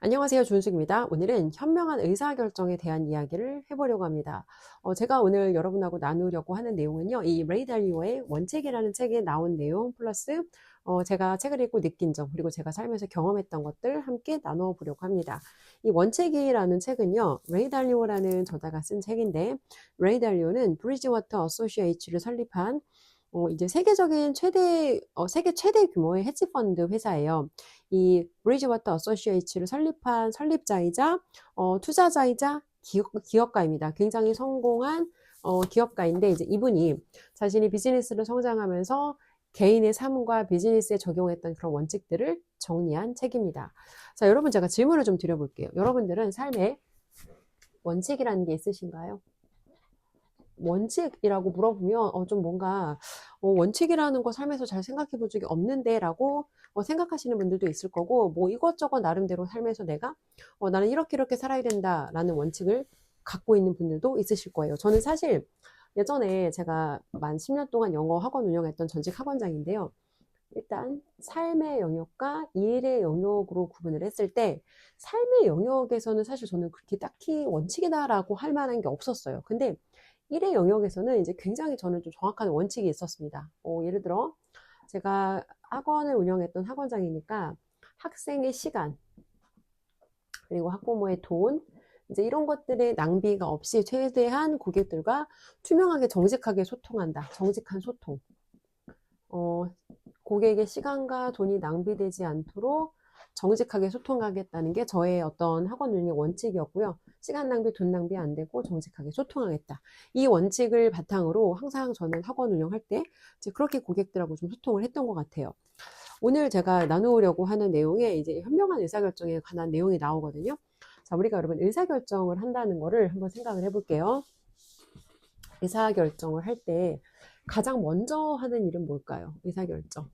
안녕하세요. 준숙입니다. 오늘은 현명한 의사결정에 대한 이야기를 해보려고 합니다. 제가 오늘 여러분하고 나누려고 하는 내용은요. 이 레이 달리오의 원칙이라는 책에 나온 내용 플러스 제가 책을 읽고 느낀 점 그리고 제가 살면서 경험했던 것들 함께 나눠 보려고 합니다. 이 원칙이라는 책은요. 레이 달리오라는 저자가 쓴 책인데 레이 달리오는 브리지워터 어소시에이츠를 설립한 이제 세계적인 세계 최대 규모의 헤지펀드 회사예요. 이 브리지워터 어소시에이츠를 설립한 설립자이자 투자자이자 기업가입니다. 굉장히 성공한 기업가인데 이제 이분이 자신이 비즈니스를 성장하면서 개인의 삶과 비즈니스에 적용했던 그런 원칙들을 정리한 책입니다. 자, 여러분 제가 질문을 좀 드려볼게요. 여러분들은 삶에 원칙이라는 게 있으신가요? 원칙이라고 물어보면 좀 뭔가 원칙이라는 거 삶에서 잘 생각해 본 적이 없는데 라고 생각하시는 분들도 있을 거고 뭐 이것저것 나름대로 삶에서 내가 나는 이렇게 살아야 된다 라는 원칙을 갖고 있는 분들도 있으실 거예요. 저는 사실 예전에 제가 만 10년 동안 영어 학원 운영했던 전직 학원장인데요. 일단 삶의 영역과 일의 영역으로 구분을 했을 때 삶의 영역에서는 사실 저는 그렇게 딱히 원칙이다라고 할 만한 게 없었어요. 근데 일의 영역에서는 이제 굉장히 저는 좀 정확한 원칙이 있었습니다. 예를 들어 제가 학원을 운영했던 학원장이니까 학생의 시간 그리고 학부모의 돈 이제 이런 것들의 낭비가 없이 최대한 고객들과 투명하게 정직하게 소통한다. 정직한 소통. 어, 고객의 시간과 돈이 낭비되지 않도록 정직하게 소통하겠다는 게 저의 어떤 학원 운영의 원칙이었고요. 시간 낭비, 돈 낭비 안 되고 정직하게 소통하겠다. 이 원칙을 바탕으로 항상 저는 학원 운영할 때 이제 그렇게 고객들하고 좀 소통을 했던 것 같아요. 오늘 제가 나누려고 하는 내용에 이제 현명한 의사결정에 관한 내용이 나오거든요. 자, 우리가 여러분 의사결정을 한다는 거를 한번 생각을 해볼게요. 의사결정을 할 때 가장 먼저 하는 일은 뭘까요? 의사결정.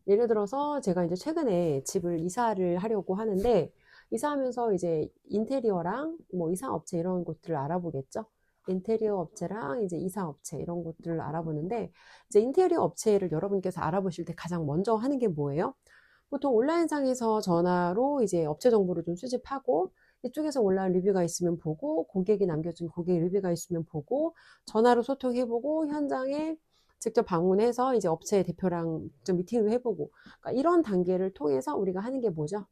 예를 들어서 제가 이제 최근에 집을 이사를 하려고 하는데 이사하면서 이제 인테리어랑 뭐 이사 업체 이런 곳들을 알아보겠죠. 인테리어 업체랑 이제 이사 업체 이런 곳들을 알아보는데 이제 인테리어 업체를 여러분께서 알아보실 때 가장 먼저 하는 게 뭐예요? 보통 온라인상에서 전화로 이제 업체 정보를 좀 수집하고 이쪽에서 온라인 리뷰가 있으면 보고 고객이 남겨준 고객 리뷰가 있으면 보고 전화로 소통해보고 현장에 직접 방문해서 이제 업체 대표랑 좀 미팅도 해보고 그러니까 이런 단계를 통해서 우리가 하는 게 뭐죠?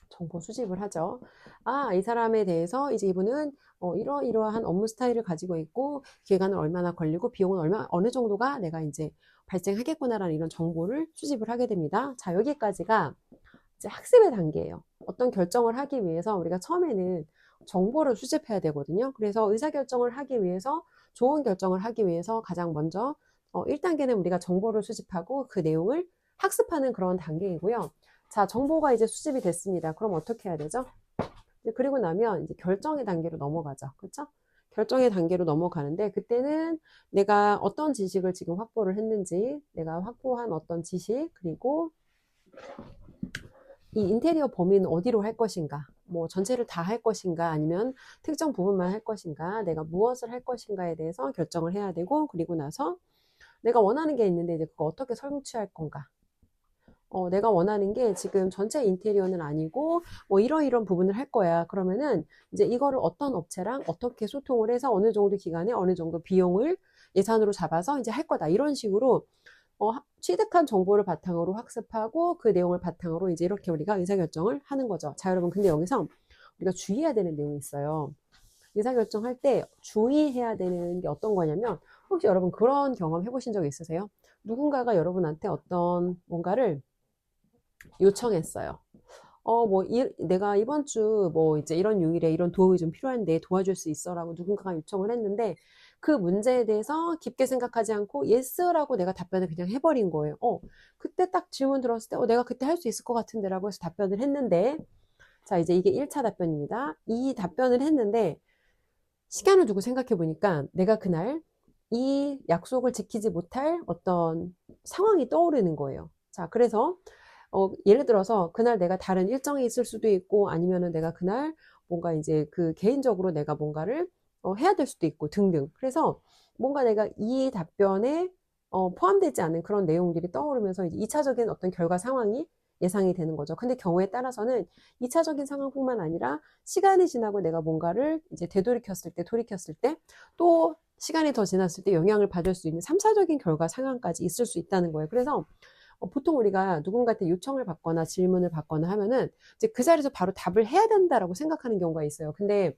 정보 수집을 하죠. 아, 이 사람에 대해서 이제 이분은 이러이러한 업무 스타일을 가지고 있고 기간은 얼마나 걸리고 비용은 어느 정도가 내가 이제 발생하겠구나라는 이런 정보를 수집을 하게 됩니다. 자, 여기까지가 이제 학습의 단계예요. 어떤 결정을 하기 위해서 우리가 처음에는 정보를 수집해야 되거든요. 그래서 의사결정을 하기 위해서 좋은 결정을 하기 위해서 가장 먼저 1단계는 우리가 정보를 수집하고 그 내용을 학습하는 그런 단계이고요. 자, 정보가 이제 수집이 됐습니다. 그럼 어떻게 해야 되죠? 그리고 나면 이제 결정의 단계로 넘어가죠. 그렇죠? 결정의 단계로 넘어가는데 그때는 내가 어떤 지식을 지금 확보를 했는지 내가 확보한 어떤 지식 그리고 이 인테리어 범위는 어디로 할 것인가 뭐 전체를 다 할 것인가 아니면 특정 부분만 할 것인가 내가 무엇을 할 것인가에 대해서 결정을 해야 되고 그리고 나서 내가 원하는 게 있는데 이제 그거 어떻게 성취할 건가 내가 원하는 게 지금 전체 인테리어는 아니고 뭐 이런 부분을 할 거야. 그러면은 이제 이거를 어떤 업체랑 어떻게 소통을 해서 어느 정도 기간에 어느 정도 비용을 예산으로 잡아서 이제 할 거다. 이런 식으로 취득한 정보를 바탕으로 학습하고 그 내용을 바탕으로 이제 이렇게 우리가 의사결정을 하는 거죠. 자, 여러분 근데 여기서 우리가 주의해야 되는 내용이 있어요. 의사결정할 때 주의해야 되는 게 어떤 거냐면 혹시 여러분 그런 경험 해보신 적 있으세요? 누군가가 여러분한테 어떤 뭔가를 요청했어요. 내가 이번 주 뭐 이제 이런 요일에 이런 도움이 좀 필요한데 도와줄 수 있어? 라고 누군가가 요청을 했는데 그 문제에 대해서 깊게 생각하지 않고 예스라고 내가 답변을 그냥 해버린 거예요. 그때 딱 질문 들었을 때 내가 그때 할 수 있을 것 같은데 라고 해서 답변을 했는데 자, 이제 이게 1차 답변입니다. 이 답변을 했는데 시간을 두고 생각해 보니까 내가 그날 이 약속을 지키지 못할 어떤 상황이 떠오르는 거예요. 자, 그래서 예를 들어서 그날 내가 다른 일정이 있을 수도 있고 아니면은 내가 그날 뭔가 이제 그 개인적으로 내가 뭔가를 해야 될 수도 있고 등등. 그래서 뭔가 내가 이 답변에 포함되지 않은 그런 내용들이 떠오르면서 이제 2차적인 어떤 결과 상황이 예상이 되는 거죠. 근데 경우에 따라서는 2차적인 상황뿐만 아니라 시간이 지나고 내가 뭔가를 이제 되돌이켰을 때, 돌이켰을 때 또 시간이 더 지났을 때 영향을 받을 수 있는 3차적인 결과 상황까지 있을 수 있다는 거예요. 그래서 보통 우리가 누군가한테 요청을 받거나 질문을 받거나 하면은 이제 그 자리에서 바로 답을 해야 된다라고 생각하는 경우가 있어요. 근데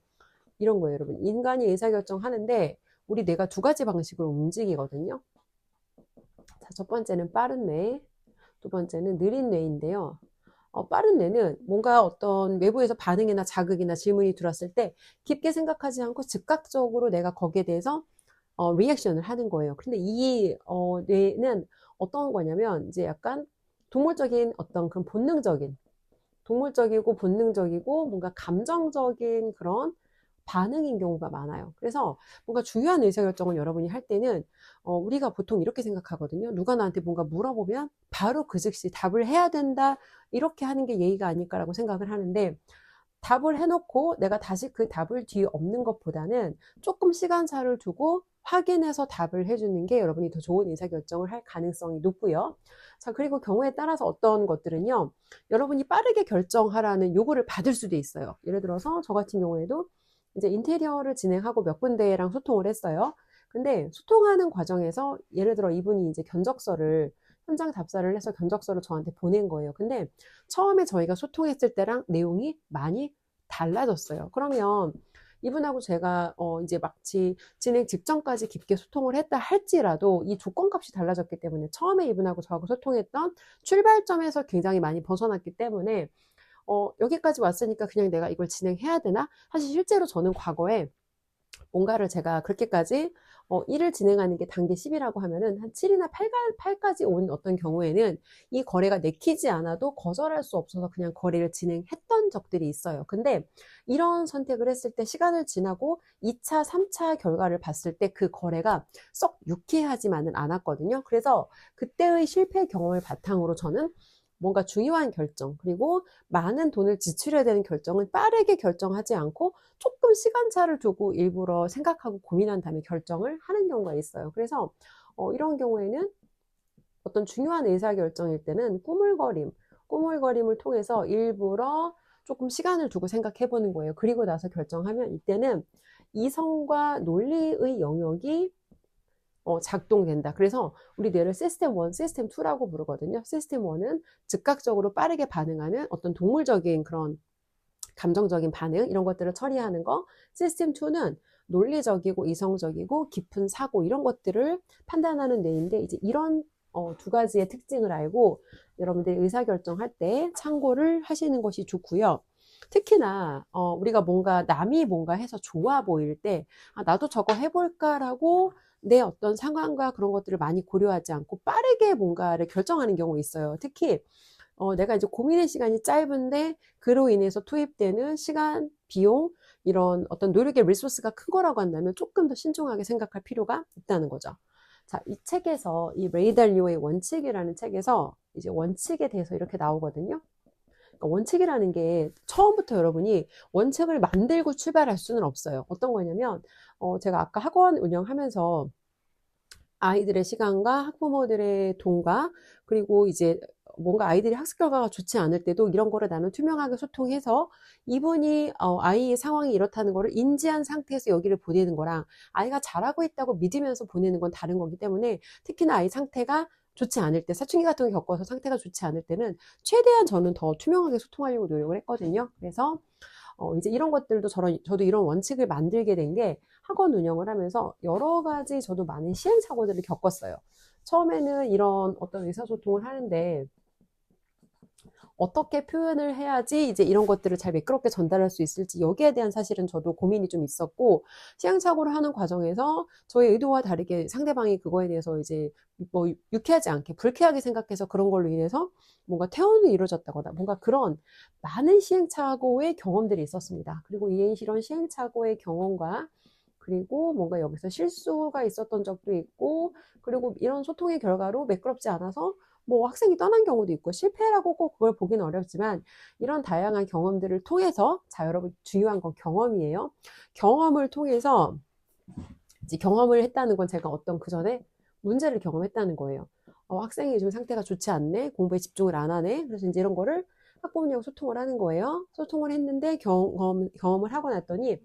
이런 거예요, 여러분. 인간이 의사결정하는데 우리 뇌가 두 가지 방식으로 움직이거든요. 자, 첫 번째는 빠른 뇌, 두 번째는 느린 뇌인데요. 빠른 뇌는 뭔가 어떤 외부에서 반응이나 자극이나 질문이 들어왔을 때 깊게 생각하지 않고 즉각적으로 내가 거기에 대해서 리액션을 하는 거예요. 근데 이 뇌는 어떤 거냐면 이제 약간 동물적인 어떤 그런 동물적이고 본능적이고 뭔가 감정적인 그런 반응인 경우가 많아요. 그래서 뭔가 중요한 의사결정을 여러분이 할 때는 우리가 보통 이렇게 생각하거든요. 누가 나한테 뭔가 물어보면 바로 그 즉시 답을 해야 된다. 이렇게 하는 게 예의가 아닐까라고 생각을 하는데 답을 해놓고 내가 다시 그 답을 뒤에 없는 것보다는 조금 시간차를 두고 확인해서 답을 해주는 게 여러분이 더 좋은 의사결정을 할 가능성이 높고요. 자, 그리고 경우에 따라서 어떤 것들은요, 여러분이 빠르게 결정하라는 요구를 받을 수도 있어요. 예를 들어서 저 같은 경우에도 이제 인테리어를 진행하고 몇 군데랑 소통을 했어요. 근데 소통하는 과정에서 예를 들어 이분이 이제 현장 답사를 해서 견적서를 저한테 보낸 거예요. 근데 처음에 저희가 소통했을 때랑 내용이 많이 달라졌어요. 그러면 이분하고 제가 이제 마치 진행 직전까지 깊게 소통을 했다 할지라도 이 조건값이 달라졌기 때문에 처음에 이분하고 저하고 소통했던 출발점에서 굉장히 많이 벗어났기 때문에 여기까지 왔으니까 그냥 내가 이걸 진행해야 되나? 사실 실제로 저는 과거에 뭔가를 제가 그렇게까지 일을 진행하는 게 단계 10이라고 하면은 한 7이나 8까지 온 어떤 경우에는 이 거래가 내키지 않아도 거절할 수 없어서 그냥 거래를 진행했던 적들이 있어요. 근데 이런 선택을 했을 때 시간을 지나고 2차, 3차 결과를 봤을 때 그 거래가 썩 유쾌하지만은 않았거든요. 그래서 그때의 실패 경험을 바탕으로 저는 뭔가 중요한 결정, 그리고 많은 돈을 지출해야 되는 결정은 빠르게 결정하지 않고 조금 시간차를 두고 일부러 생각하고 고민한 다음에 결정을 하는 경우가 있어요. 그래서 이런 경우에는 어떤 중요한 의사결정일 때는 꾸물거림을 통해서 일부러 조금 시간을 두고 생각해 보는 거예요. 그리고 나서 결정하면 이때는 이성과 논리의 영역이 작동된다. 그래서 우리 뇌를 시스템 1, 시스템 2라고 부르거든요. 시스템 1은 즉각적으로 빠르게 반응하는 어떤 동물적인 그런 감정적인 반응 이런 것들을 처리하는 거. 시스템 2는 논리적이고 이성적이고 깊은 사고 이런 것들을 판단하는 뇌인데 이제 이런 두 가지의 특징을 알고 여러분들이 의사결정할 때 참고를 하시는 것이 좋고요. 특히나 우리가 뭔가 남이 뭔가 해서 좋아 보일 때 나도 저거 해볼까라고 내 어떤 상황과 그런 것들을 많이 고려하지 않고 빠르게 뭔가를 결정하는 경우 있어요. 특히 내가 이제 고민의 시간이 짧은데 그로 인해서 투입되는 시간, 비용 이런 어떤 노력의 리소스가 큰 거라고 한다면 조금 더 신중하게 생각할 필요가 있다는 거죠. 자, 이 책에서 이 레이 달리오의 원칙이라는 책에서 이제 원칙에 대해서 이렇게 나오거든요. 그러니까 원칙이라는 게 처음부터 여러분이 원칙을 만들고 출발할 수는 없어요. 어떤 거냐면 제가 아까 학원 운영하면서 아이들의 시간과 학부모들의 돈과 그리고 이제 뭔가 아이들이 학습 결과가 좋지 않을 때도 이런 거를 나는 투명하게 소통해서 이분이 아이의 상황이 이렇다는 거를 인지한 상태에서 여기를 보내는 거랑 아이가 잘하고 있다고 믿으면서 보내는 건 다른 거기 때문에 특히나 아이 상태가 좋지 않을 때 사춘기 같은 거 겪어서 상태가 좋지 않을 때는 최대한 저는 더 투명하게 소통하려고 노력을 했거든요. 그래서 이제 이런 것들도 저도 이런 원칙을 만들게 된 게 학원 운영을 하면서 여러 가지 저도 많은 시행착오들을 겪었어요. 처음에는 이런 어떤 의사소통을 하는데 어떻게 표현을 해야지 이제 이런 것들을 잘 매끄럽게 전달할 수 있을지 여기에 대한 사실은 저도 고민이 좀 있었고 시행착오를 하는 과정에서 저의 의도와 다르게 상대방이 그거에 대해서 이제 뭐 유쾌하지 않게 불쾌하게 생각해서 그런 걸로 인해서 뭔가 퇴원이 이루어졌다거나 뭔가 그런 많은 시행착오의 경험들이 있었습니다. 그리고 이런 시행착오의 경험과 그리고 뭔가 여기서 실수가 있었던 적도 있고 그리고 이런 소통의 결과로 매끄럽지 않아서 뭐 학생이 떠난 경우도 있고 실패라고 꼭 그걸 보기는 어렵지만 이런 다양한 경험들을 통해서 자 여러분 중요한 건 경험이에요. 경험을 통해서 이제 경험을 했다는 건 제가 어떤 그 전에 문제를 경험했다는 거예요. 학생이 요즘 상태가 좋지 않네. 공부에 집중을 안 하네. 그래서 이제 이런 거를 학부모님하고 소통을 하는 거예요. 소통을 했는데 경험을 하고 났더니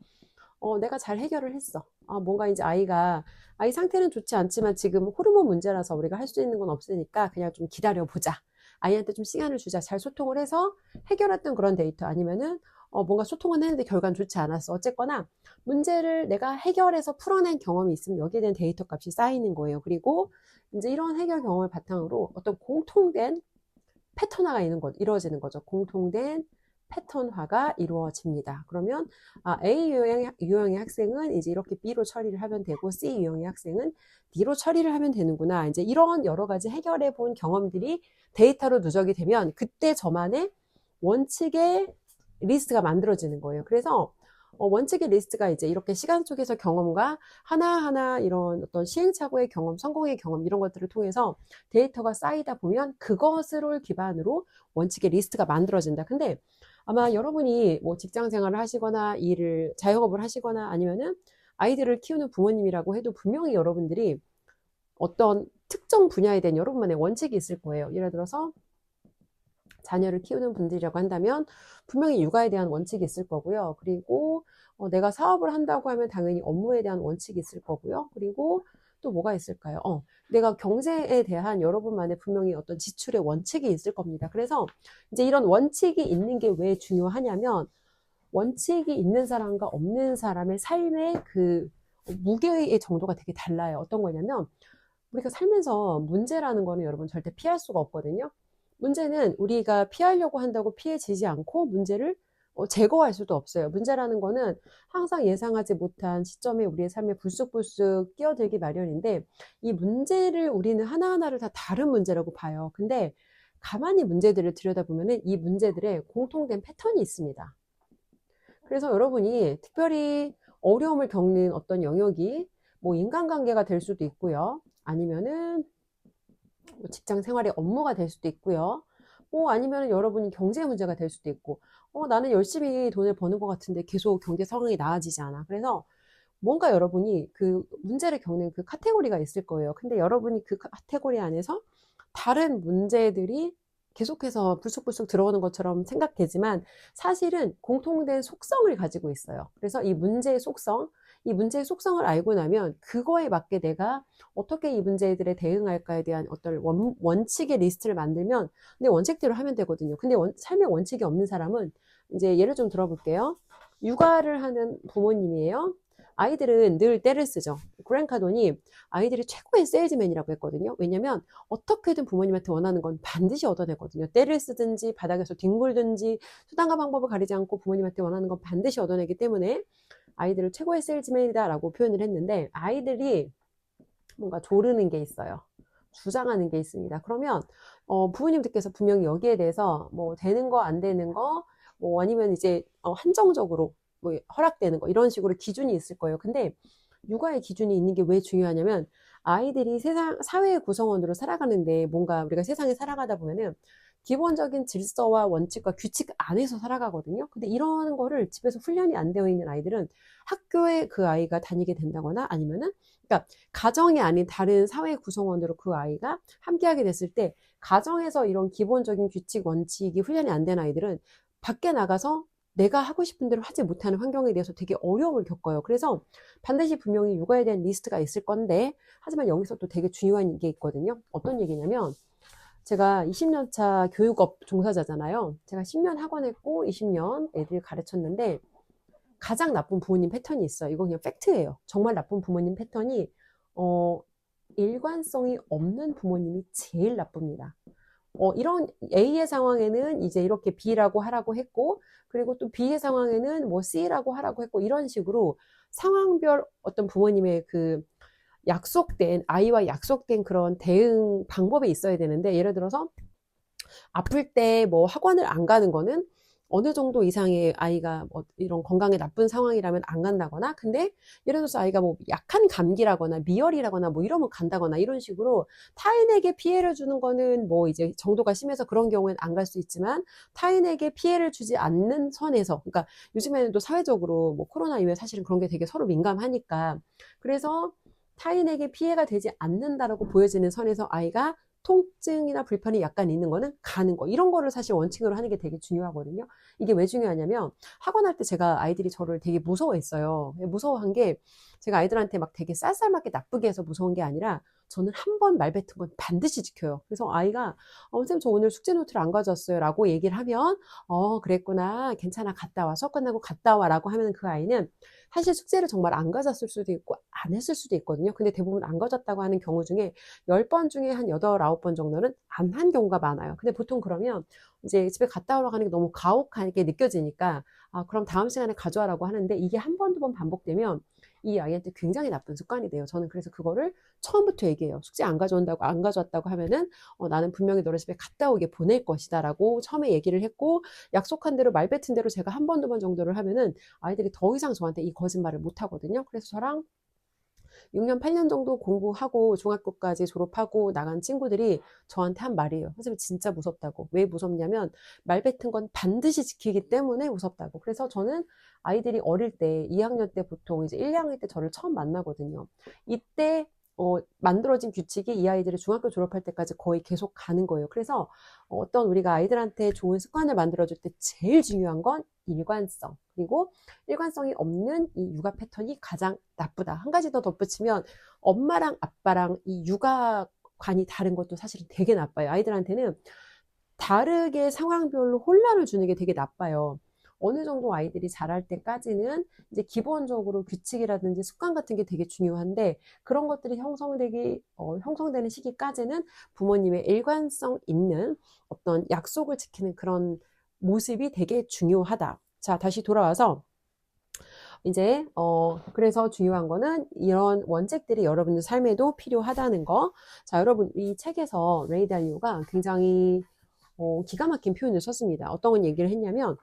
내가 잘 해결을 했어. 뭔가 이제 아이 상태는 좋지 않지만 지금 호르몬 문제라서 우리가 할 수 있는 건 없으니까 그냥 좀 기다려보자. 아이한테 좀 시간을 주자. 잘 소통을 해서 해결했던 그런 데이터 아니면은 뭔가 소통은 했는데 결과는 좋지 않았어. 어쨌거나 문제를 내가 해결해서 풀어낸 경험이 있으면 여기에 대한 데이터 값이 쌓이는 거예요. 그리고 이제 이런 해결 경험을 바탕으로 어떤 공통된 패턴화가 이루어지는 거죠. 공통된 패턴화가 이루어집니다. 그러면 A 유형의 학생은 이제 이렇게 B로 처리를 하면 되고 C 유형의 학생은 D로 처리를 하면 되는구나. 이제 이런 여러 가지 해결해 본 경험들이 데이터로 누적이 되면 그때 저만의 원칙의 리스트가 만들어지는 거예요. 그래서 원칙의 리스트가 이제 이렇게 시간 속에서 경험과 하나하나 이런 어떤 시행착오의 경험, 성공의 경험 이런 것들을 통해서 데이터가 쌓이다 보면 그것을 기반으로 원칙의 리스트가 만들어진다. 근데 아마 여러분이 뭐 직장 생활을 하시거나 자영업을 하시거나 아니면은 아이들을 키우는 부모님이라고 해도 분명히 여러분들이 어떤 특정 분야에 대한 여러분만의 원칙이 있을 거예요. 예를 들어서 자녀를 키우는 분들이라고 한다면 분명히 육아에 대한 원칙이 있을 거고요. 그리고 내가 사업을 한다고 하면 당연히 업무에 대한 원칙이 있을 거고요. 그리고 또 뭐가 있을까요? 내가 경제에 대한 여러분만의 분명히 어떤 지출의 원칙이 있을 겁니다. 그래서 이제 이런 원칙이 있는 게 왜 중요하냐면 원칙이 있는 사람과 없는 사람의 삶의 그 무게의 정도가 되게 달라요. 어떤 거냐면 우리가 살면서 문제라는 거는 여러분 절대 피할 수가 없거든요. 문제는 우리가 피하려고 한다고 피해지지 않고 문제를 제거할 수도 없어요. 문제라는 거는 항상 예상하지 못한 시점에 우리의 삶에 불쑥불쑥 끼어들기 마련인데 이 문제를 우리는 하나하나를 다 다른 문제라고 봐요. 근데 가만히 문제들을 들여다보면 이 문제들의 공통된 패턴이 있습니다. 그래서 여러분이 특별히 어려움을 겪는 어떤 영역이 뭐 인간관계가 될 수도 있고요. 아니면은 직장 생활의 업무가 될 수도 있고요. 아니면 여러분이 경제 문제가 될 수도 있고, 나는 열심히 돈을 버는 것 같은데 계속 경제 상황이 나아지지 않아. 그래서 뭔가 여러분이 그 문제를 겪는 그 카테고리가 있을 거예요. 근데 여러분이 그 카테고리 안에서 다른 문제들이 계속해서 불쑥불쑥 들어오는 것처럼 생각되지만 사실은 공통된 속성을 가지고 있어요. 그래서 이 문제의 속성을 알고 나면 그거에 맞게 내가 어떻게 이 문제들에 대응할까에 대한 어떤 원칙의 리스트를 만들면 내 원칙대로 하면 되거든요. 근데 삶에 원칙이 없는 사람은 이제 예를 좀 들어볼게요. 육아를 하는 부모님이에요. 아이들은 늘 떼를 쓰죠. 그랜카돈이 아이들이 최고의 세일즈맨이라고 했거든요. 왜냐면 어떻게든 부모님한테 원하는 건 반드시 얻어내거든요. 떼를 쓰든지 바닥에서 뒹굴든지 수단과 방법을 가리지 않고 부모님한테 원하는 건 반드시 얻어내기 때문에 아이들을 최고의 세일즈맨이다 라고 표현을 했는데 아이들이 뭔가 조르는 게 있어요. 주장하는 게 있습니다. 그러면 부모님들께서 분명히 여기에 대해서 뭐 되는 거 안 되는 거 뭐 아니면 이제 한정적으로 뭐 허락되는 거 이런 식으로 기준이 있을 거예요. 근데 육아의 기준이 있는 게 왜 중요하냐면 아이들이 사회의 구성원으로 살아가는데 뭔가 우리가 세상에 살아가다 보면은 기본적인 질서와 원칙과 규칙 안에서 살아가거든요. 근데 이런 거를 집에서 훈련이 안 되어 있는 아이들은 학교에 그 아이가 다니게 된다거나 아니면은 그러니까 가정이 아닌 다른 사회 구성원으로 그 아이가 함께하게 됐을 때 가정에서 이런 기본적인 규칙 원칙이 훈련이 안 된 아이들은 밖에 나가서 내가 하고 싶은 대로 하지 못하는 환경에 대해서 되게 어려움을 겪어요. 그래서 반드시 분명히 육아에 대한 리스트가 있을 건데 하지만 여기서 또 되게 중요한 게 있거든요. 어떤 얘기냐면 제가 20년 차 교육업 종사자잖아요. 제가 10년 학원 했고 20년 애들 가르쳤는데 가장 나쁜 부모님 패턴이 있어요. 이거 그냥 팩트예요. 정말 나쁜 부모님 패턴이 일관성이 없는 부모님이 제일 나쁩니다. 이런 A의 상황에는 이제 이렇게 B라고 하라고 했고 그리고 또 B의 상황에는 뭐 C라고 하라고 했고 이런 식으로 상황별 어떤 부모님의 그 아이와 약속된 그런 대응 방법이 있어야 되는데 예를 들어서 아플 때 뭐 학원을 안 가는 거는 어느 정도 이상의 아이가 뭐 이런 건강에 나쁜 상황이라면 안 간다거나 근데 예를 들어서 아이가 뭐 약한 감기라거나 미열이라거나 뭐 이러면 간다거나 이런 식으로 타인에게 피해를 주는 거는 뭐 이제 정도가 심해서 그런 경우에는 안 갈 수 있지만 타인에게 피해를 주지 않는 선에서 그러니까 요즘에는 또 사회적으로 뭐 코로나 이후에 사실은 그런 게 되게 서로 민감하니까 그래서 타인에게 피해가 되지 않는다라고 보여지는 선에서 아이가 통증이나 불편이 약간 있는 거는 가는 거. 이런 거를 사실 원칙으로 하는 게 되게 중요하거든요. 이게 왜 중요하냐면 학원 할 때 제가 아이들이 저를 되게 무서워했어요. 무서워한 게 제가 아이들한테 막 되게 쌀쌀맞게 나쁘게 해서 무서운 게 아니라 저는 한 번 말 뱉은 건 반드시 지켜요. 그래서 아이가 선생님 저 오늘 숙제 노트를 안 가져왔어요 라고 얘기를 하면 그랬구나 괜찮아 갔다 와 수업 끝나고 갔다 와 라고 하면 그 아이는 사실 숙제를 정말 안 가졌을 수도 있고 안 했을 수도 있거든요. 근데 대부분 안 가졌다고 하는 경우 중에 10번 중에 한 8, 9번 정도는 안 한 경우가 많아요. 근데 보통 그러면 이제 집에 갔다 오러 가는 게 너무 가혹하게 느껴지니까 그럼 다음 시간에 가져와라고 하는데 이게 한 번, 두 번 반복되면 이 아이한테 굉장히 나쁜 습관이 돼요. 저는 그래서 그거를 처음부터 얘기해요. 숙제 안 가져온다고 안 가져왔다고 하면은 나는 분명히 너를 집에 갔다 오게 보낼 것이다 라고 처음에 얘기를 했고 약속한 대로 말 뱉은 대로 제가 한 번, 두 번 정도를 하면은 아이들이 더 이상 저한테 이 거짓말을 못 하거든요. 그래서 저랑 6년, 8년 정도 공부하고 중학교까지 졸업하고 나간 친구들이 저한테 한 말이에요. 선생님 진짜 무섭다고. 왜 무섭냐면 말 뱉은 건 반드시 지키기 때문에 무섭다고. 그래서 저는 아이들이 어릴 때 2학년 때 보통 이제 1, 2학년 때 저를 처음 만나거든요. 이때 만들어진 규칙이 이 아이들이 중학교 졸업할 때까지 거의 계속 가는 거예요. 그래서 어떤 우리가 아이들한테 좋은 습관을 만들어줄 때 제일 중요한 건 일관성. 그리고 일관성이 없는 이 육아 패턴이 가장 나쁘다. 한 가지 더 덧붙이면 엄마랑 아빠랑 이 육아관이 다른 것도 사실은 되게 나빠요. 아이들한테는 다르게 상황별로 혼란을 주는 게 되게 나빠요. 어느 정도 아이들이 자랄 때까지는 이제 기본적으로 규칙이라든지 습관 같은 게 되게 중요한데 그런 것들이 형성되는 시기까지는 부모님의 일관성 있는 어떤 약속을 지키는 그런 모습이 되게 중요하다. 자, 다시 돌아와서 이제 그래서 중요한 거는 이런 원칙들이 여러분들 삶에도 필요하다는 거. 자, 여러분 이 책에서 레이 달리오가 굉장히 기가 막힌 표현을 썼습니다. 어떤 얘기를 했냐면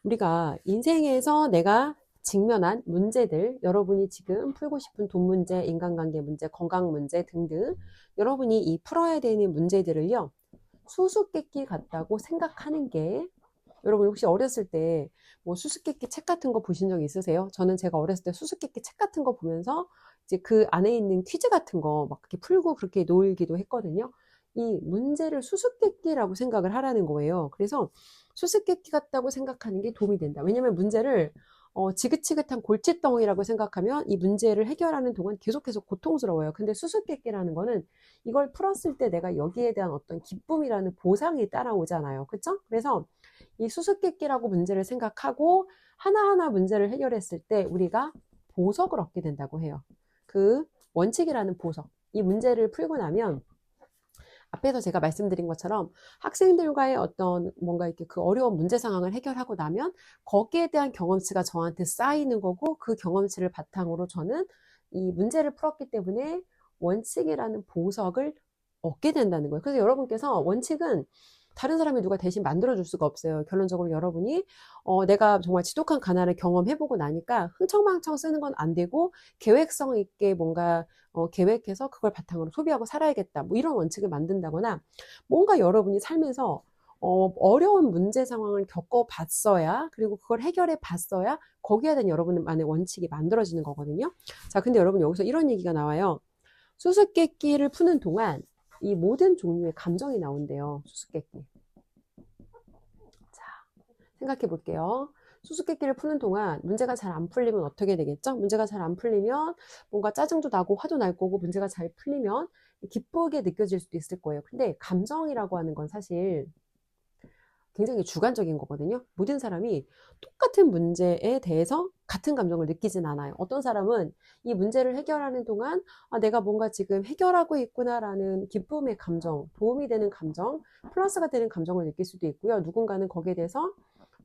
우리가 인생에서 내가 직면한 문제들, 여러분이 지금 풀고 싶은 돈 문제, 인간관계 문제, 건강 문제 등등 여러분이 이 풀어야 되는 문제들을요. 수수께끼 같다고 생각하는 게 여러분 혹시 어렸을 때 뭐 수수께끼 책 같은 거 보신 적 있으세요? 저는 제가 어렸을 때 수수께끼 책 같은 거 보면서 이제 그 안에 있는 퀴즈 같은 거 막 이렇게 풀고 그렇게 놀기도 했거든요. 이 문제를 수수께끼라고 생각을 하라는 거예요. 그래서 수수께끼 같다고 생각하는 게 도움이 된다. 왜냐면 문제를 지긋지긋한 골칫덩이라고 생각하면 이 문제를 해결하는 동안 계속해서 고통스러워요. 근데 수수께끼라는 거는 이걸 풀었을 때 내가 여기에 대한 어떤 기쁨이라는 보상이 따라오잖아요. 그쵸? 그래서 이 수수께끼라고 문제를 생각하고 하나하나 문제를 해결했을 때 우리가 보석을 얻게 된다고 해요. 그 원칙이라는 보석. 이 문제를 풀고 나면 앞에서 제가 말씀드린 것처럼 학생들과의 어떤 뭔가 이렇게 그 어려운 문제 상황을 해결하고 나면 거기에 대한 경험치가 저한테 쌓이는 거고 그 경험치를 바탕으로 저는 이 문제를 풀었기 때문에 원칙이라는 보석을 얻게 된다는 거예요. 그래서 여러분께서 원칙은 다른 사람이 누가 대신 만들어줄 수가 없어요. 결론적으로 여러분이 내가 정말 지독한 가난을 경험해보고 나니까 흥청망청 쓰는 건 안 되고 계획성 있게 뭔가 계획해서 그걸 바탕으로 소비하고 살아야겠다. 뭐 이런 원칙을 만든다거나 뭔가 여러분이 살면서 어려운 문제 상황을 겪어봤어야 그리고 그걸 해결해 봤어야 거기에 대한 여러분만의 원칙이 만들어지는 거거든요. 자, 근데 여러분 여기서 이런 얘기가 나와요. 수수께끼를 푸는 동안 이 모든 종류의 감정이 나온대요. 수수께끼. 자, 생각해 볼게요. 수수께끼를 푸는 동안 문제가 잘 안 풀리면 어떻게 되겠죠? 문제가 잘 안 풀리면 뭔가 짜증도 나고 화도 날 거고 문제가 잘 풀리면 기쁘게 느껴질 수도 있을 거예요. 근데 감정이라고 하는 건 사실 굉장히 주관적인 거거든요. 모든 사람이 똑같은 문제에 대해서 같은 감정을 느끼진 않아요. 어떤 사람은 이 문제를 해결하는 동안 내가 뭔가 지금 해결하고 있구나라는 기쁨의 감정, 도움이 되는 감정, 플러스가 되는 감정을 느낄 수도 있고요. 누군가는 거기에 대해서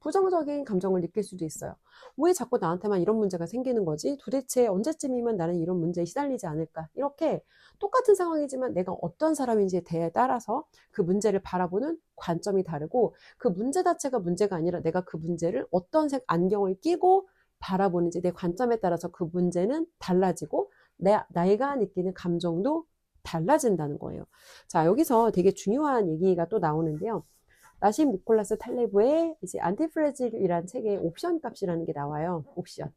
부정적인 감정을 느낄 수도 있어요. 왜 자꾸 나한테만 이런 문제가 생기는 거지? 도대체 언제쯤이면 나는 이런 문제에 시달리지 않을까? 이렇게 똑같은 상황이지만 내가 어떤 사람인지에 따라서 그 문제를 바라보는 관점이 다르고 그 문제 자체가 문제가 아니라 내가 그 문제를 어떤 색 안경을 끼고 바라보는지 내 관점에 따라서 그 문제는 달라지고 내가 느끼는 감정도 달라진다는 거예요. 자, 여기서 되게 중요한 얘기가 또 나오는데요. 나심 니콜라스 탈레브의 이제 안티프레질이라는 책에 옵션 값이라는 게 나와요. 옵션.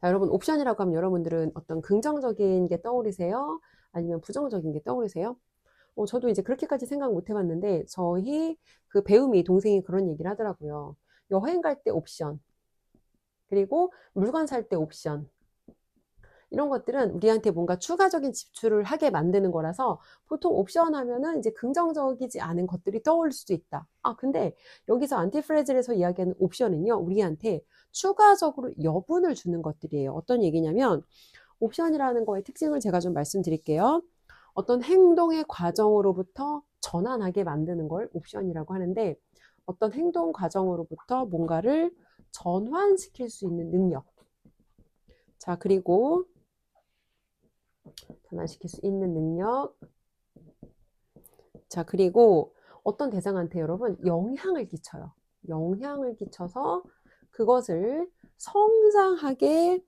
자, 여러분 옵션이라고 하면 여러분들은 어떤 긍정적인 게 떠오르세요? 아니면 부정적인 게 떠오르세요? 저도 이제 그렇게까지 생각 못 해봤는데, 저희 그 배우미 동생이 그런 얘기를 하더라고요. 여행 갈 때 옵션, 그리고 물건 살 때 옵션. 이런 것들은 우리한테 뭔가 추가적인 지출을 하게 만드는 거라서 보통 옵션 하면은 이제 긍정적이지 않은 것들이 떠올 수도 있다. 근데 여기서 안티프레즐에서 이야기하는 옵션은요, 우리한테 추가적으로 여분을 주는 것들이에요. 어떤 얘기냐면, 옵션이라는 거의 특징을 제가 좀 말씀드릴게요. 어떤 행동의 과정으로부터 전환하게 만드는 걸 옵션이라고 하는데, 어떤 행동 과정으로부터 뭔가를 전환시킬 수 있는 능력. 자, 그리고 전환시킬 수 있는 능력. 자, 그리고 어떤 대상한테 여러분 영향을 끼쳐요. 영향을 끼쳐서 그것을 성장하게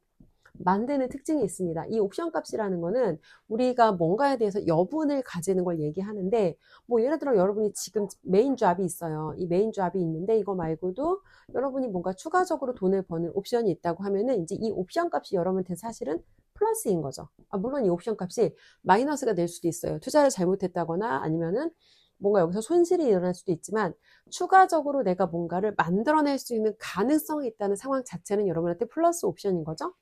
만드는 특징이 있습니다. 이 옵션 값이라는 거는 우리가 뭔가에 대해서 여분을 가지는 걸 얘기하는데, 뭐 예를 들어 여러분이 지금 메인 잡이 있어요. 이 메인 잡이 있는데 이거 말고도 여러분이 뭔가 추가적으로 돈을 버는 옵션이 있다고 하면은 이제 이 옵션 값이 여러분한테 사실은 플러스인 거죠. 물론 이 옵션 값이 마이너스가 될 수도 있어요. 투자를 잘못했다거나 아니면은 뭔가 여기서 손실이 일어날 수도 있지만, 추가적으로 내가 뭔가를 만들어낼 수 있는 가능성이 있다는 상황 자체는 여러분한테 플러스 옵션인 거죠.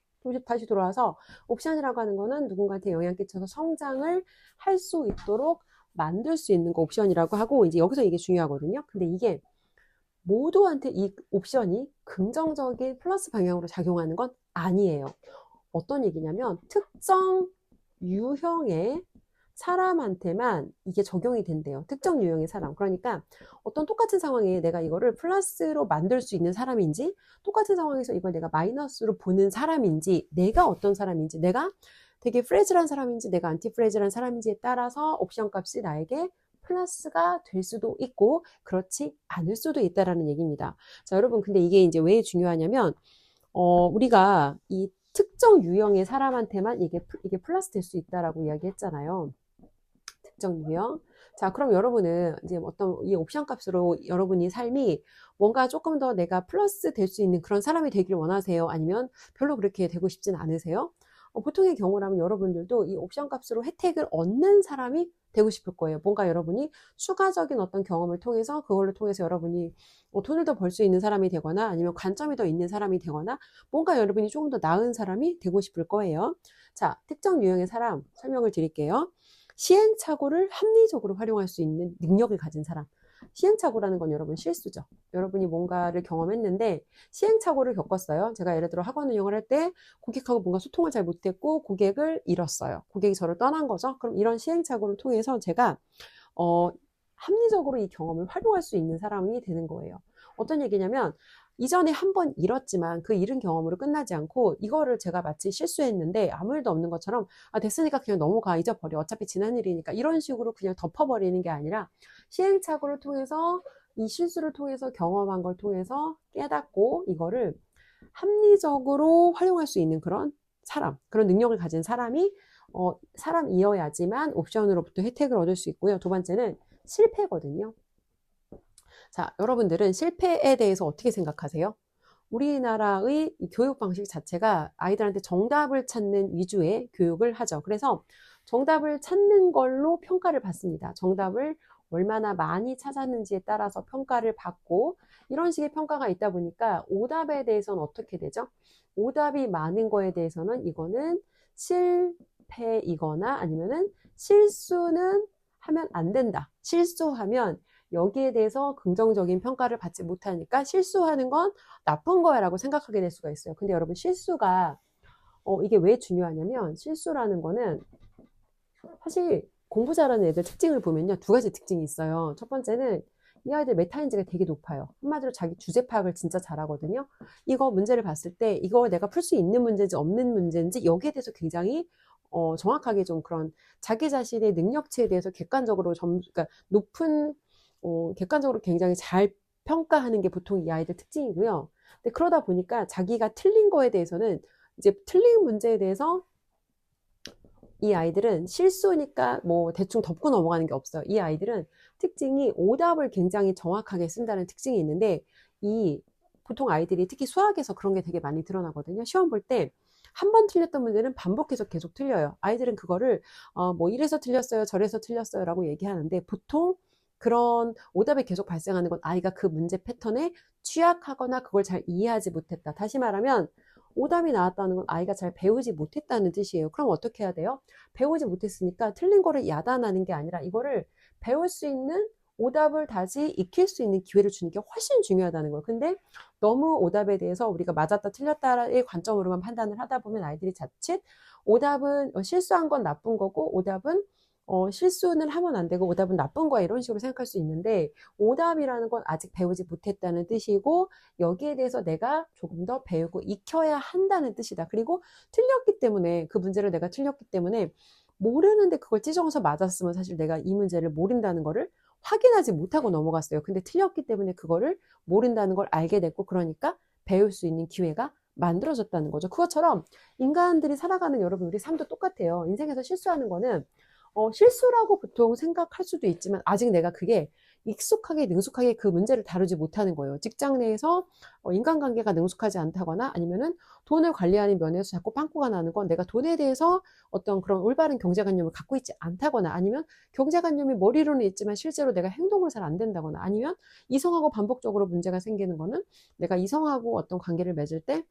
다시 돌아와서 옵션이라고 하는 거는 누군가한테 영향 끼쳐서 성장을 할 수 있도록 만들 수 있는 거 옵션이라고 하고, 이제 여기서 이게 중요하거든요. 근데 이게 모두한테 이 옵션이 긍정적인 플러스 방향으로 작용하는 건 아니에요. 어떤 얘기냐면 특정 유형의 사람한테만 이게 적용이 된대요. 특정 유형의 사람. 그러니까 어떤 똑같은 상황에 내가 이거를 플러스로 만들 수 있는 사람인지, 똑같은 상황에서 이걸 내가 마이너스로 보는 사람인지, 내가 어떤 사람인지, 내가 되게 프레즐한 사람인지 내가 안티 프레즐한 사람인지에 따라서 옵션 값이 나에게 플러스가 될 수도 있고 그렇지 않을 수도 있다라는 얘기입니다. 자, 여러분, 근데 이게 이제 왜 중요하냐면 우리가 이 특정 유형의 사람한테만 이게 플러스 될 수 있다라고 이야기했잖아요. 특정 유형. 자, 그럼 여러분은 이제 어떤 이 옵션 값으로 여러분이 삶이 뭔가 조금 더 내가 플러스 될 수 있는 그런 사람이 되길 원하세요? 아니면 별로 그렇게 되고 싶진 않으세요? 보통의 경우라면 여러분들도 이 옵션 값으로 혜택을 얻는 사람이 되고 싶을 거예요. 뭔가 여러분이 추가적인 어떤 경험을 통해서 그걸로 통해서 여러분이 돈을 더 벌 수 있는 사람이 되거나 아니면 관점이 더 있는 사람이 되거나 뭔가 여러분이 조금 더 나은 사람이 되고 싶을 거예요. 자, 특정 유형의 사람 설명을 드릴게요. 시행착오를 합리적으로 활용할 수 있는 능력을 가진 사람. 시행착오라는 건 여러분 실수죠. 여러분이 뭔가를 경험했는데 시행착오를 겪었어요. 제가 예를 들어 학원 운영을 할 때 고객하고 뭔가 소통을 잘 못했고 고객을 잃었어요. 고객이 저를 떠난 거죠. 그럼 이런 시행착오를 통해서 제가 합리적으로 이 경험을 활용할 수 있는 사람이 되는 거예요. 어떤 얘기냐면 이전에 한 번 잃었지만 그 잃은 경험으로 끝나지 않고 이거를 제가 마치 실수했는데 아무 일도 없는 것처럼 됐으니까 그냥 넘어가, 잊어버려, 어차피 지난 일이니까, 이런 식으로 그냥 덮어버리는 게 아니라 시행착오를 통해서 이 실수를 통해서 경험한 걸 통해서 깨닫고 이거를 합리적으로 활용할 수 있는 그런 사람, 그런 능력을 가진 사람이 사람이어야지만 옵션으로부터 혜택을 얻을 수 있고요. 두 번째는 실패거든요. 자, 여러분들은 실패에 대해서 어떻게 생각하세요? 우리나라의 교육 방식 자체가 아이들한테 정답을 찾는 위주의 교육을 하죠. 그래서 정답을 찾는 걸로 평가를 받습니다. 정답을 얼마나 많이 찾았는지에 따라서 평가를 받고, 이런 식의 평가가 있다 보니까 오답에 대해서는 어떻게 되죠? 오답이 많은 거에 대해서는 이거는 실패이거나 아니면은 실수는 하면 안 된다. 실수하면 여기에 대해서 긍정적인 평가를 받지 못하니까 실수하는 건 나쁜 거야 라고 생각하게 될 수가 있어요. 근데 여러분, 실수가 이게 왜 중요하냐면, 실수라는 거는 사실 공부 잘하는 애들 특징을 보면요, 두 가지 특징이 있어요. 첫 번째는 이 아이들 메타인지가 되게 높아요. 한마디로 자기 주제 파악을 진짜 잘하거든요. 이거 문제를 봤을 때 이거 내가 풀 수 있는 문제인지 없는 문제인지 여기에 대해서 굉장히 정확하게 좀 그런 자기 자신의 능력치에 대해서 객관적으로 그러니까 높은 객관적으로 굉장히 잘 평가하는 게 보통 이 아이들 특징이고요. 근데 그러다 보니까 자기가 틀린 거에 대해서는 이제 틀린 문제에 대해서 이 아이들은 실수니까 뭐 대충 덮고 넘어가는 게 없어요. 이 아이들은 특징이 오답을 굉장히 정확하게 쓴다는 특징이 있는데, 이 보통 아이들이 특히 수학에서 그런 게 되게 많이 드러나거든요. 시험 볼 때 한 번 틀렸던 문제는 반복해서 계속 틀려요. 아이들은 그거를 뭐 이래서 틀렸어요, 저래서 틀렸어요 라고 얘기하는데 보통 그런 오답이 계속 발생하는 건 아이가 그 문제 패턴에 취약하거나 그걸 잘 이해하지 못했다. 다시 말하면 오답이 나왔다는 건 아이가 잘 배우지 못했다는 뜻이에요. 그럼 어떻게 해야 돼요? 배우지 못했으니까 틀린 거를 야단하는 게 아니라 이거를 배울 수 있는 오답을 다시 익힐 수 있는 기회를 주는 게 훨씬 중요하다는 거예요. 근데 너무 오답에 대해서 우리가 맞았다 틀렸다의 관점으로만 판단을 하다 보면 아이들이 자칫 오답은 실수한 건 나쁜 거고 오답은 실수는 하면 안 되고 오답은 나쁜 거야 이런 식으로 생각할 수 있는데 오답이라는 건 아직 배우지 못했다는 뜻이고 여기에 대해서 내가 조금 더 배우고 익혀야 한다는 뜻이다. 그리고 틀렸기 때문에 그 문제를 내가 틀렸기 때문에 모르는데 그걸 찌정해서 맞았으면 사실 내가 이 문제를 모른다는 거를 확인하지 못하고 넘어갔어요. 근데 틀렸기 때문에 그거를 모른다는 걸 알게 됐고 그러니까 배울 수 있는 기회가 만들어졌다는 거죠. 그것처럼 인간들이 살아가는 여러분 우리 삶도 똑같아요. 인생에서 실수하는 거는 실수라고 보통 생각할 수도 있지만 아직 내가 그게 익숙하게 능숙하게 그 문제를 다루지 못하는 거예요. 직장 내에서 인간관계가 능숙하지 않다거나 아니면은 돈을 관리하는 면에서 자꾸 빵꾸가 나는 건 내가 돈에 대해서 어떤 그런 올바른 경제관념을 갖고 있지 않다거나 아니면 경제관념이 머리로는 있지만 실제로 내가 행동을 잘 안 된다거나 아니면 이성하고 반복적으로 문제가 생기는 거는 내가 이성하고 어떤 관계를 맺을 때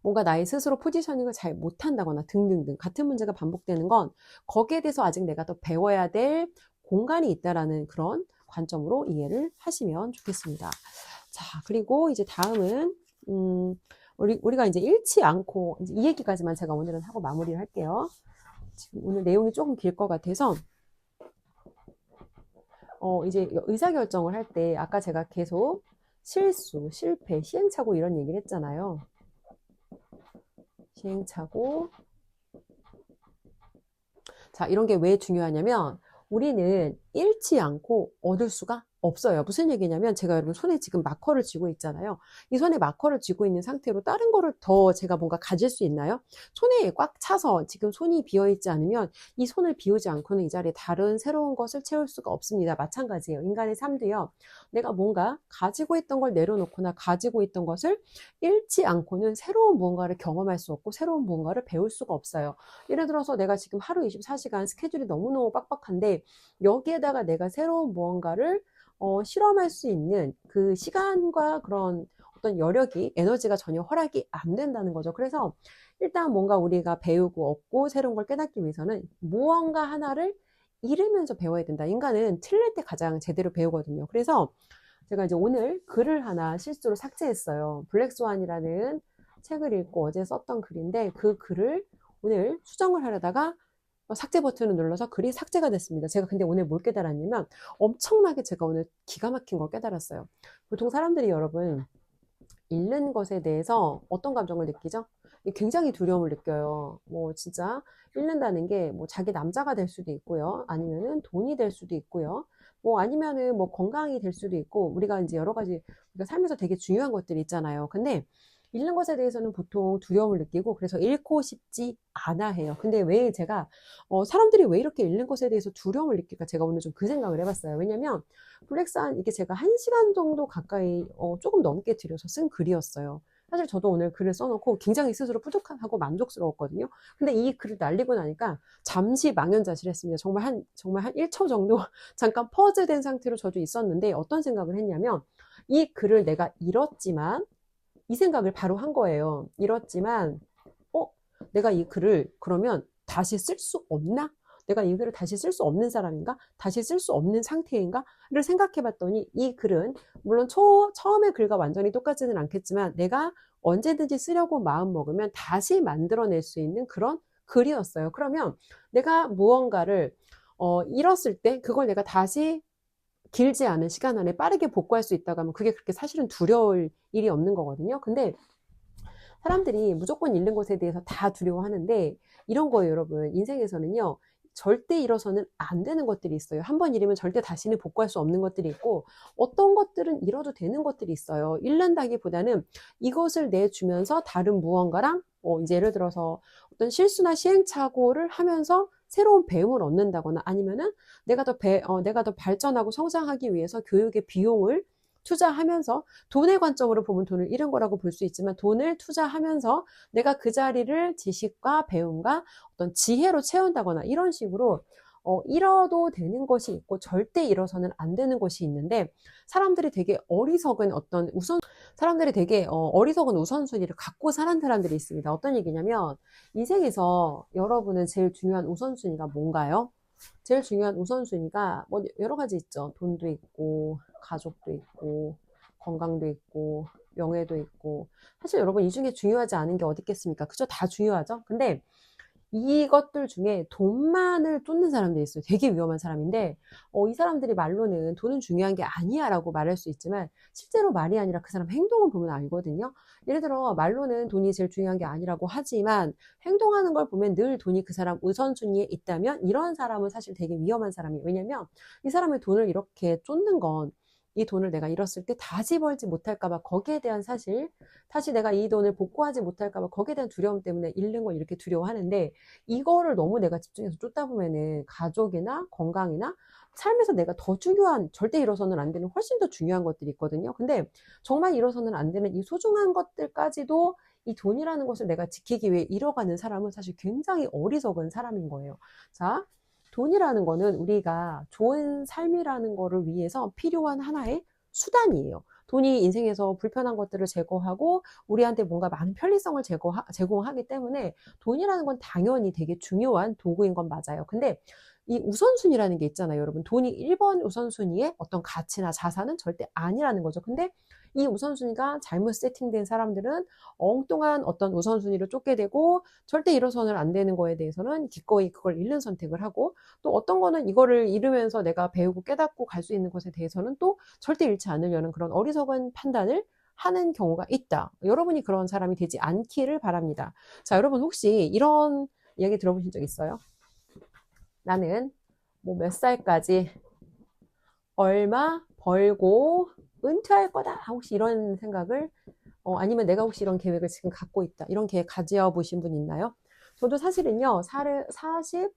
뭔가 나의 스스로 포지셔닝을 잘 못한다거나 등등등 같은 문제가 반복되는 건 거기에 대해서 아직 내가 더 배워야 될 공간이 있다라는 그런 관점으로 이해를 하시면 좋겠습니다. 자, 그리고 이제 다음은 우리가 이제 잃지 않고 이제 이 얘기까지만 제가 오늘은 하고 마무리를 할게요. 지금 오늘 내용이 조금 길 것 같아서 이제 의사결정을 할 때 아까 제가 계속 실수, 실패, 시행착오 이런 얘기를 했잖아요. 시행착오. 자, 이런 게 왜 중요하냐면 우리는 잃지 않고 얻을 수가 없어요. 무슨 얘기냐면 제가 여러분 손에 지금 마커를 쥐고 있잖아요. 이 손에 마커를 쥐고 있는 상태로 다른 거를 더 제가 뭔가 가질 수 있나요? 손에 꽉 차서 지금 손이 비어있지 않으면 이 손을 비우지 않고는 이 자리에 다른 새로운 것을 채울 수가 없습니다. 마찬가지예요. 인간의 삶도요. 내가 뭔가 가지고 있던 걸 내려놓거나 가지고 있던 것을 잃지 않고는 새로운 무언가를 경험할 수 없고 새로운 무언가를 배울 수가 없어요. 예를 들어서 내가 지금 하루 24시간 스케줄이 너무너무 빡빡한데 여기에다가 내가 새로운 무언가를 실험할 수 있는 그 시간과 그런 어떤 여력이 에너지가 전혀 허락이 안 된다는 거죠. 그래서 일단 뭔가 우리가 배우고 얻고 새로운 걸 깨닫기 위해서는 무언가 하나를 잃으면서 배워야 된다. 인간은 틀릴 때 가장 제대로 배우거든요. 그래서 제가 이제 오늘 글을 하나 실수로 삭제했어요. 블랙스완이라는 책을 읽고 어제 썼던 글인데 그 글을 오늘 수정을 하려다가 삭제 버튼을 눌러서 글이 삭제가 됐습니다. 제가 근데 오늘 뭘 깨달았냐면 엄청나게 제가 오늘 기가 막힌 걸 깨달았어요. 보통 사람들이 여러분 잃는 것에 대해서 어떤 감정을 느끼죠? 굉장히 두려움을 느껴요. 뭐 진짜 잃는다는 게 뭐 자기 남자가 될 수도 있고요. 아니면은 돈이 될 수도 있고요. 뭐 아니면은 뭐 건강이 될 수도 있고 우리가 이제 여러 가지 우리가 삶에서 되게 중요한 것들이 있잖아요. 근데 잃는 것에 대해서는 보통 두려움을 느끼고 그래서 잃고 싶지 않아 해요. 근데 왜 제가 사람들이 왜 이렇게 잃는 것에 대해서 두려움을 느낄까 제가 오늘 좀 그 생각을 해봤어요. 왜냐면 블랙산 이게 제가 1시간 정도 가까이 조금 넘게 들여서 쓴 글이었어요. 사실 저도 오늘 글을 써놓고 굉장히 스스로 뿌듯하고 만족스러웠거든요. 근데 이 글을 날리고 나니까 잠시 망연자실했습니다. 정말 한 1초 정도 잠깐 퍼즈된 상태로 저도 있었는데 어떤 생각을 했냐면 이 글을 내가 잃었지만 이 생각을 바로 한 거예요. 잃었지만 내가 이 글을 그러면 다시 쓸 수 없나? 내가 이 글을 다시 쓸 수 없는 사람인가? 다시 쓸 수 없는 상태인가? 를 생각해 봤더니 이 글은 물론 처음의 글과 완전히 똑같지는 않겠지만 내가 언제든지 쓰려고 마음 먹으면 다시 만들어낼 수 있는 그런 글이었어요. 그러면 내가 무언가를 잃었을 때 그걸 내가 다시 길지 않은 시간 안에 빠르게 복구할 수 있다고 하면 그게 그렇게 사실은 두려울 일이 없는 거거든요. 근데 사람들이 무조건 잃는 것에 대해서 다 두려워하는데 이런 거예요, 여러분. 인생에서는요. 절대 잃어서는 안 되는 것들이 있어요. 한 번 잃으면 절대 다시는 복구할 수 없는 것들이 있고 어떤 것들은 잃어도 되는 것들이 있어요. 잃는다기보다는 이것을 내주면서 다른 무언가랑 이제 예를 들어서 어떤 실수나 시행착오를 하면서 새로운 배움을 얻는다거나 아니면은 내가 더 발전하고 성장하기 위해서 교육의 비용을 투자하면서 돈의 관점으로 보면 돈을 잃은 거라고 볼 수 있지만 돈을 투자하면서 내가 그 자리를 지식과 배움과 어떤 지혜로 채운다거나 이런 식으로 잃어도 되는 것이 있고 절대 잃어서는 안 되는 것이 있는데 사람들이 되게 어리석은 우선순위를 갖고 사는 사람들이 있습니다. 어떤 얘기냐면 인생에서 여러분은 제일 중요한 우선순위가 뭔가요? 제일 중요한 우선순위가 뭐 여러 가지 있죠. 돈도 있고 가족도 있고 건강도 있고 명예도 있고 사실 여러분 이 중에 중요하지 않은 게 어디 있겠습니까? 그죠? 다 중요하죠. 근데 이것들 중에 돈만을 쫓는 사람들이 있어요. 되게 위험한 사람인데 이 사람들이 말로는 돈은 중요한 게 아니야 라고 말할 수 있지만 실제로 말이 아니라 그 사람 행동을 보면 알거든요. 예를 들어 말로는 돈이 제일 중요한 게 아니라고 하지만 행동하는 걸 보면 늘 돈이 그 사람 우선순위에 있다면 이런 사람은 사실 되게 위험한 사람이에요. 왜냐면 이 사람의 돈을 이렇게 쫓는 건 이 돈을 내가 잃었을 때 다시 벌지 못할까봐 거기에 대한 사실 다시 내가 이 돈을 복구하지 못할까봐 거기에 대한 두려움 때문에 잃는 걸 이렇게 두려워하는데 이거를 너무 내가 집중해서 쫓다 보면은 가족이나 건강이나 삶에서 내가 더 중요한 절대 잃어서는 안 되는 훨씬 더 중요한 것들이 있거든요. 근데 정말 잃어서는 안 되는 이 소중한 것들까지도 이 돈이라는 것을 내가 지키기 위해 잃어가는 사람은 사실 굉장히 어리석은 사람인 거예요. 자, 돈이라는 거는 우리가 좋은 삶이라는 거를 위해서 필요한 하나의 수단이에요. 돈이 인생에서 불편한 것들을 제거하고 우리한테 뭔가 많은 편리성을 제공하기 때문에 돈이라는 건 당연히 되게 중요한 도구인 건 맞아요. 근데 이 우선순위라는 게 있잖아요, 여러분. 돈이 1번 우선순위의 어떤 가치나 자산은 절대 아니라는 거죠. 근데 이 우선순위가 잘못 세팅된 사람들은 엉뚱한 어떤 우선순위를 쫓게 되고 절대 잃어서는 안 되는 거에 대해서는 기꺼이 그걸 잃는 선택을 하고 또 어떤 거는 이거를 잃으면서 내가 배우고 깨닫고 갈 수 있는 것에 대해서는 또 절대 잃지 않으려는 그런 어리석은 판단을 하는 경우가 있다. 여러분이 그런 사람이 되지 않기를 바랍니다. 자, 여러분 혹시 이런 이야기 들어보신 적 있어요? 나는 뭐 몇 살까지 얼마 벌고 은퇴할 거다. 혹시 이런 생각을 아니면 내가 혹시 이런 계획을 지금 갖고 있다. 이런 계획 가져보신 분 있나요? 저도 사실은요, 40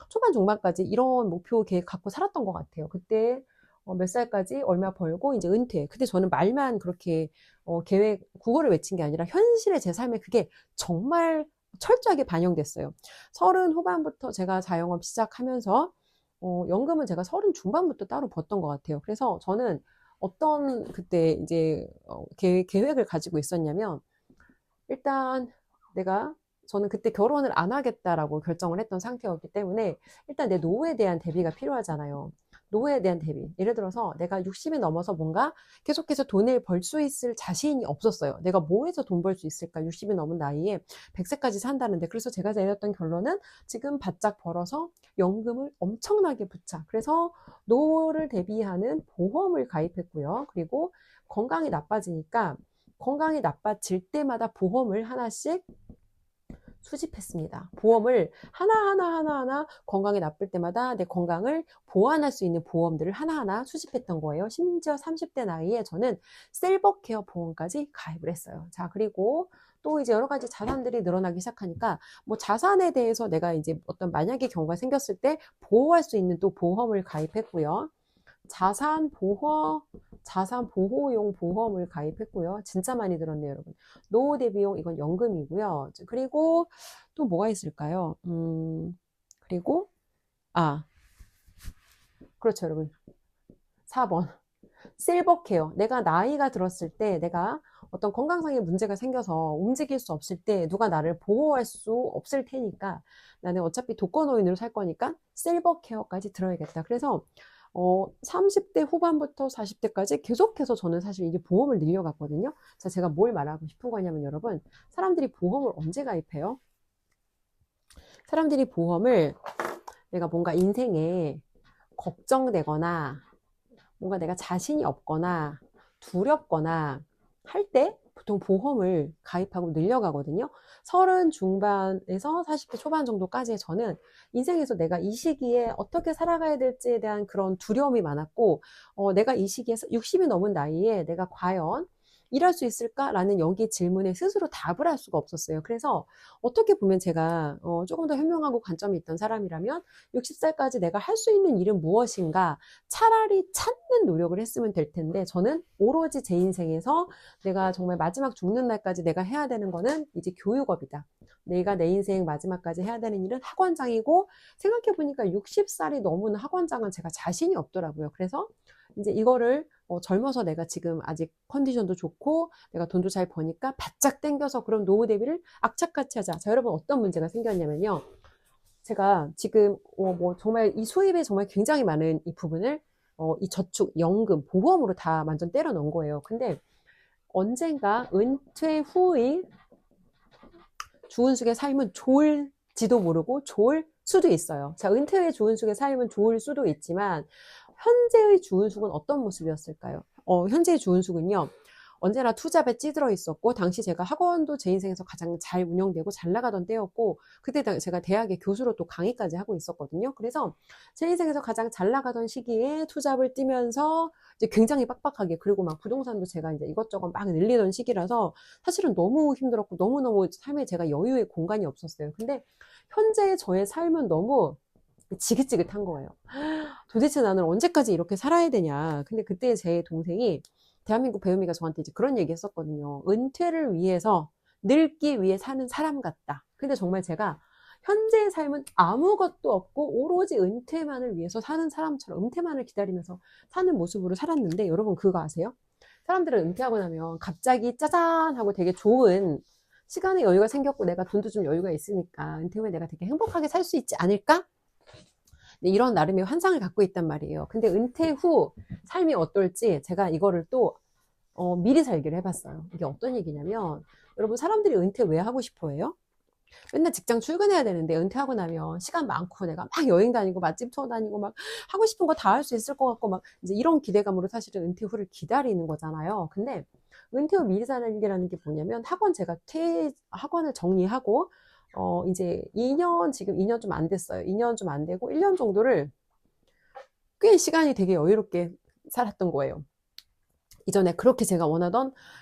초반 중반까지 이런 목표 계획 갖고 살았던 것 같아요. 그때 몇 살까지 얼마 벌고 이제 은퇴. 근데 저는 말만 그렇게 계획 구호를 외친 게 아니라 현실의 제 삶에 그게 정말 철저하게 반영됐어요. 30 후반부터 제가 자영업 시작하면서 연금은 제가 30 중반부터 따로 벌었던 것 같아요. 그래서 저는 어떤 그때 이제 계획을 가지고 있었냐면 일단 저는 그때 결혼을 안 하겠다라고 결정을 했던 상태였기 때문에 일단 내 노후에 대한 대비가 필요하잖아요. 노후에 대한 대비. 예를 들어서 내가 60이 넘어서 뭔가 계속해서 돈을 벌 수 있을 자신이 없었어요. 내가 뭐 해서 돈 벌 수 있을까? 60이 넘은 나이에 100세까지 산다는데. 그래서 제가 내렸던 결론은 지금 바짝 벌어서 연금을 엄청나게 붙자. 그래서 노후를 대비하는 보험을 가입했고요. 그리고 건강이 나빠지니까 건강이 나빠질 때마다 보험을 하나씩 수집했습니다. 보험을 하나하나 건강이 나쁠 때마다 내 건강을 보완할 수 있는 보험들을 하나하나 수집했던 거예요. 심지어 30대 나이에 저는 셀버케어 보험까지 가입을 했어요. 자, 그리고 또 이제 여러 가지 자산들이 늘어나기 시작하니까 뭐 자산에 대해서 내가 이제 어떤 만약에 경우가 생겼을 때 보호할 수 있는 또 보험을 가입했고요. 자산 보호용 보험을 가입했고요. 진짜 많이 들었네요, 여러분. 노후 대비용 이건 연금이고요. 그리고 또 뭐가 있을까요? 그리고 그렇죠, 여러분. 4번. 실버케어. 내가 나이가 들었을 때 내가 어떤 건강상의 문제가 생겨서 움직일 수 없을 때 누가 나를 보호할 수 없을 테니까 나는 어차피 독거노인으로 살 거니까 실버케어까지 들어야겠다. 그래서 30대 후반부터 40대까지 계속해서 저는 사실 이게 보험을 늘려갔거든요. 자, 제가 뭘 말하고 싶은 거냐면 여러분, 사람들이 보험을 언제 가입해요? 사람들이 보험을 내가 뭔가 인생에 걱정되거나 뭔가 내가 자신이 없거나 두렵거나 할 때 보통 보험을 가입하고 늘려가거든요. 30 중반에서 40대 초반 정도까지 저는 인생에서 내가 이 시기에 어떻게 살아가야 될지에 대한 그런 두려움이 많았고 내가 이 시기에 60이 넘은 나이에 내가 과연 일할 수 있을까라는 여기 질문에 스스로 답을 할 수가 없었어요. 그래서 어떻게 보면 제가 조금 더 현명하고 관점이 있던 사람이라면 60살까지 내가 할 수 있는 일은 무엇인가 차라리 찾는 노력을 했으면 될 텐데 저는 오로지 제 인생에서 내가 정말 마지막 죽는 날까지 내가 해야 되는 거는 이제 교육업이다. 내가 내 인생 마지막까지 해야 되는 일은 학원장이고 생각해보니까 60살이 넘은 학원장은 제가 자신이 없더라고요. 그래서 이제 이거를 젊어서 내가 지금 아직 컨디션도 좋고 내가 돈도 잘 버니까 바짝 당겨서 그럼 노후 대비를 악착같이 하자. 자, 여러분 어떤 문제가 생겼냐면요. 제가 지금 뭐 정말 이 수입에 정말 굉장히 많은 이 부분을 이 저축, 연금, 보험으로 다 완전 때려 넣은 거예요. 근데 언젠가 은퇴 후의 주은숙의 삶은 좋을지도 모르고 좋을 수도 있어요. 자, 은퇴 후의 주은숙의 삶은 좋을 수도 있지만 현재의 주은숙은 어떤 모습이었을까요? 현재의 주은숙은요. 언제나 투잡에 찌들어 있었고 당시 제가 학원도 제 인생에서 가장 잘 운영되고 잘 나가던 때였고 그때 제가 대학의 교수로 또 강의까지 하고 있었거든요. 그래서 제 인생에서 가장 잘 나가던 시기에 투잡을 뛰면서 이제 굉장히 빡빡하게 그리고 막 부동산도 제가 이제 이것저것 막 늘리던 시기라서 사실은 너무 힘들었고 너무너무 삶에 제가 여유의 공간이 없었어요. 근데 현재의 저의 삶은 너무 지긋지긋한 거예요. 도대체 나는 언제까지 이렇게 살아야 되냐. 근데 그때 제 동생이 대한민국 배우미가 저한테 이제 그런 얘기 했었거든요. 은퇴를 위해서 늙기 위해 사는 사람 같다. 근데 정말 제가 현재의 삶은 아무것도 없고 오로지 은퇴만을 위해서 사는 사람처럼 은퇴만을 기다리면서 사는 모습으로 살았는데 여러분 그거 아세요? 사람들은 은퇴하고 나면 갑자기 짜잔 하고 되게 좋은 시간의 여유가 생겼고 내가 돈도 좀 여유가 있으니까 은퇴 후에 내가 되게 행복하게 살 수 있지 않을까? 이런 나름의 환상을 갖고 있단 말이에요. 근데 은퇴 후 삶이 어떨지 제가 이거를 또 미리 살기를 해봤어요. 이게 어떤 얘기냐면 여러분 사람들이 은퇴 왜 하고 싶어 해요? 맨날 직장 출근해야 되는데 은퇴하고 나면 시간 많고 내가 막 여행 다니고 맛집 투어 다니고 막 하고 싶은 거 다 할 수 있을 것 같고 막 이제 이런 기대감으로 사실은 은퇴 후를 기다리는 거잖아요. 근데 은퇴 후 미리 살기라는 게 뭐냐면 학원 제가 학원을 정리하고 이제 2년 지금 2년 좀 안 됐어요. 2년 좀 안 되고 1년 정도를 꽤 시간이 되게 여유롭게 살았던 거예요. 이전에 그렇게 제가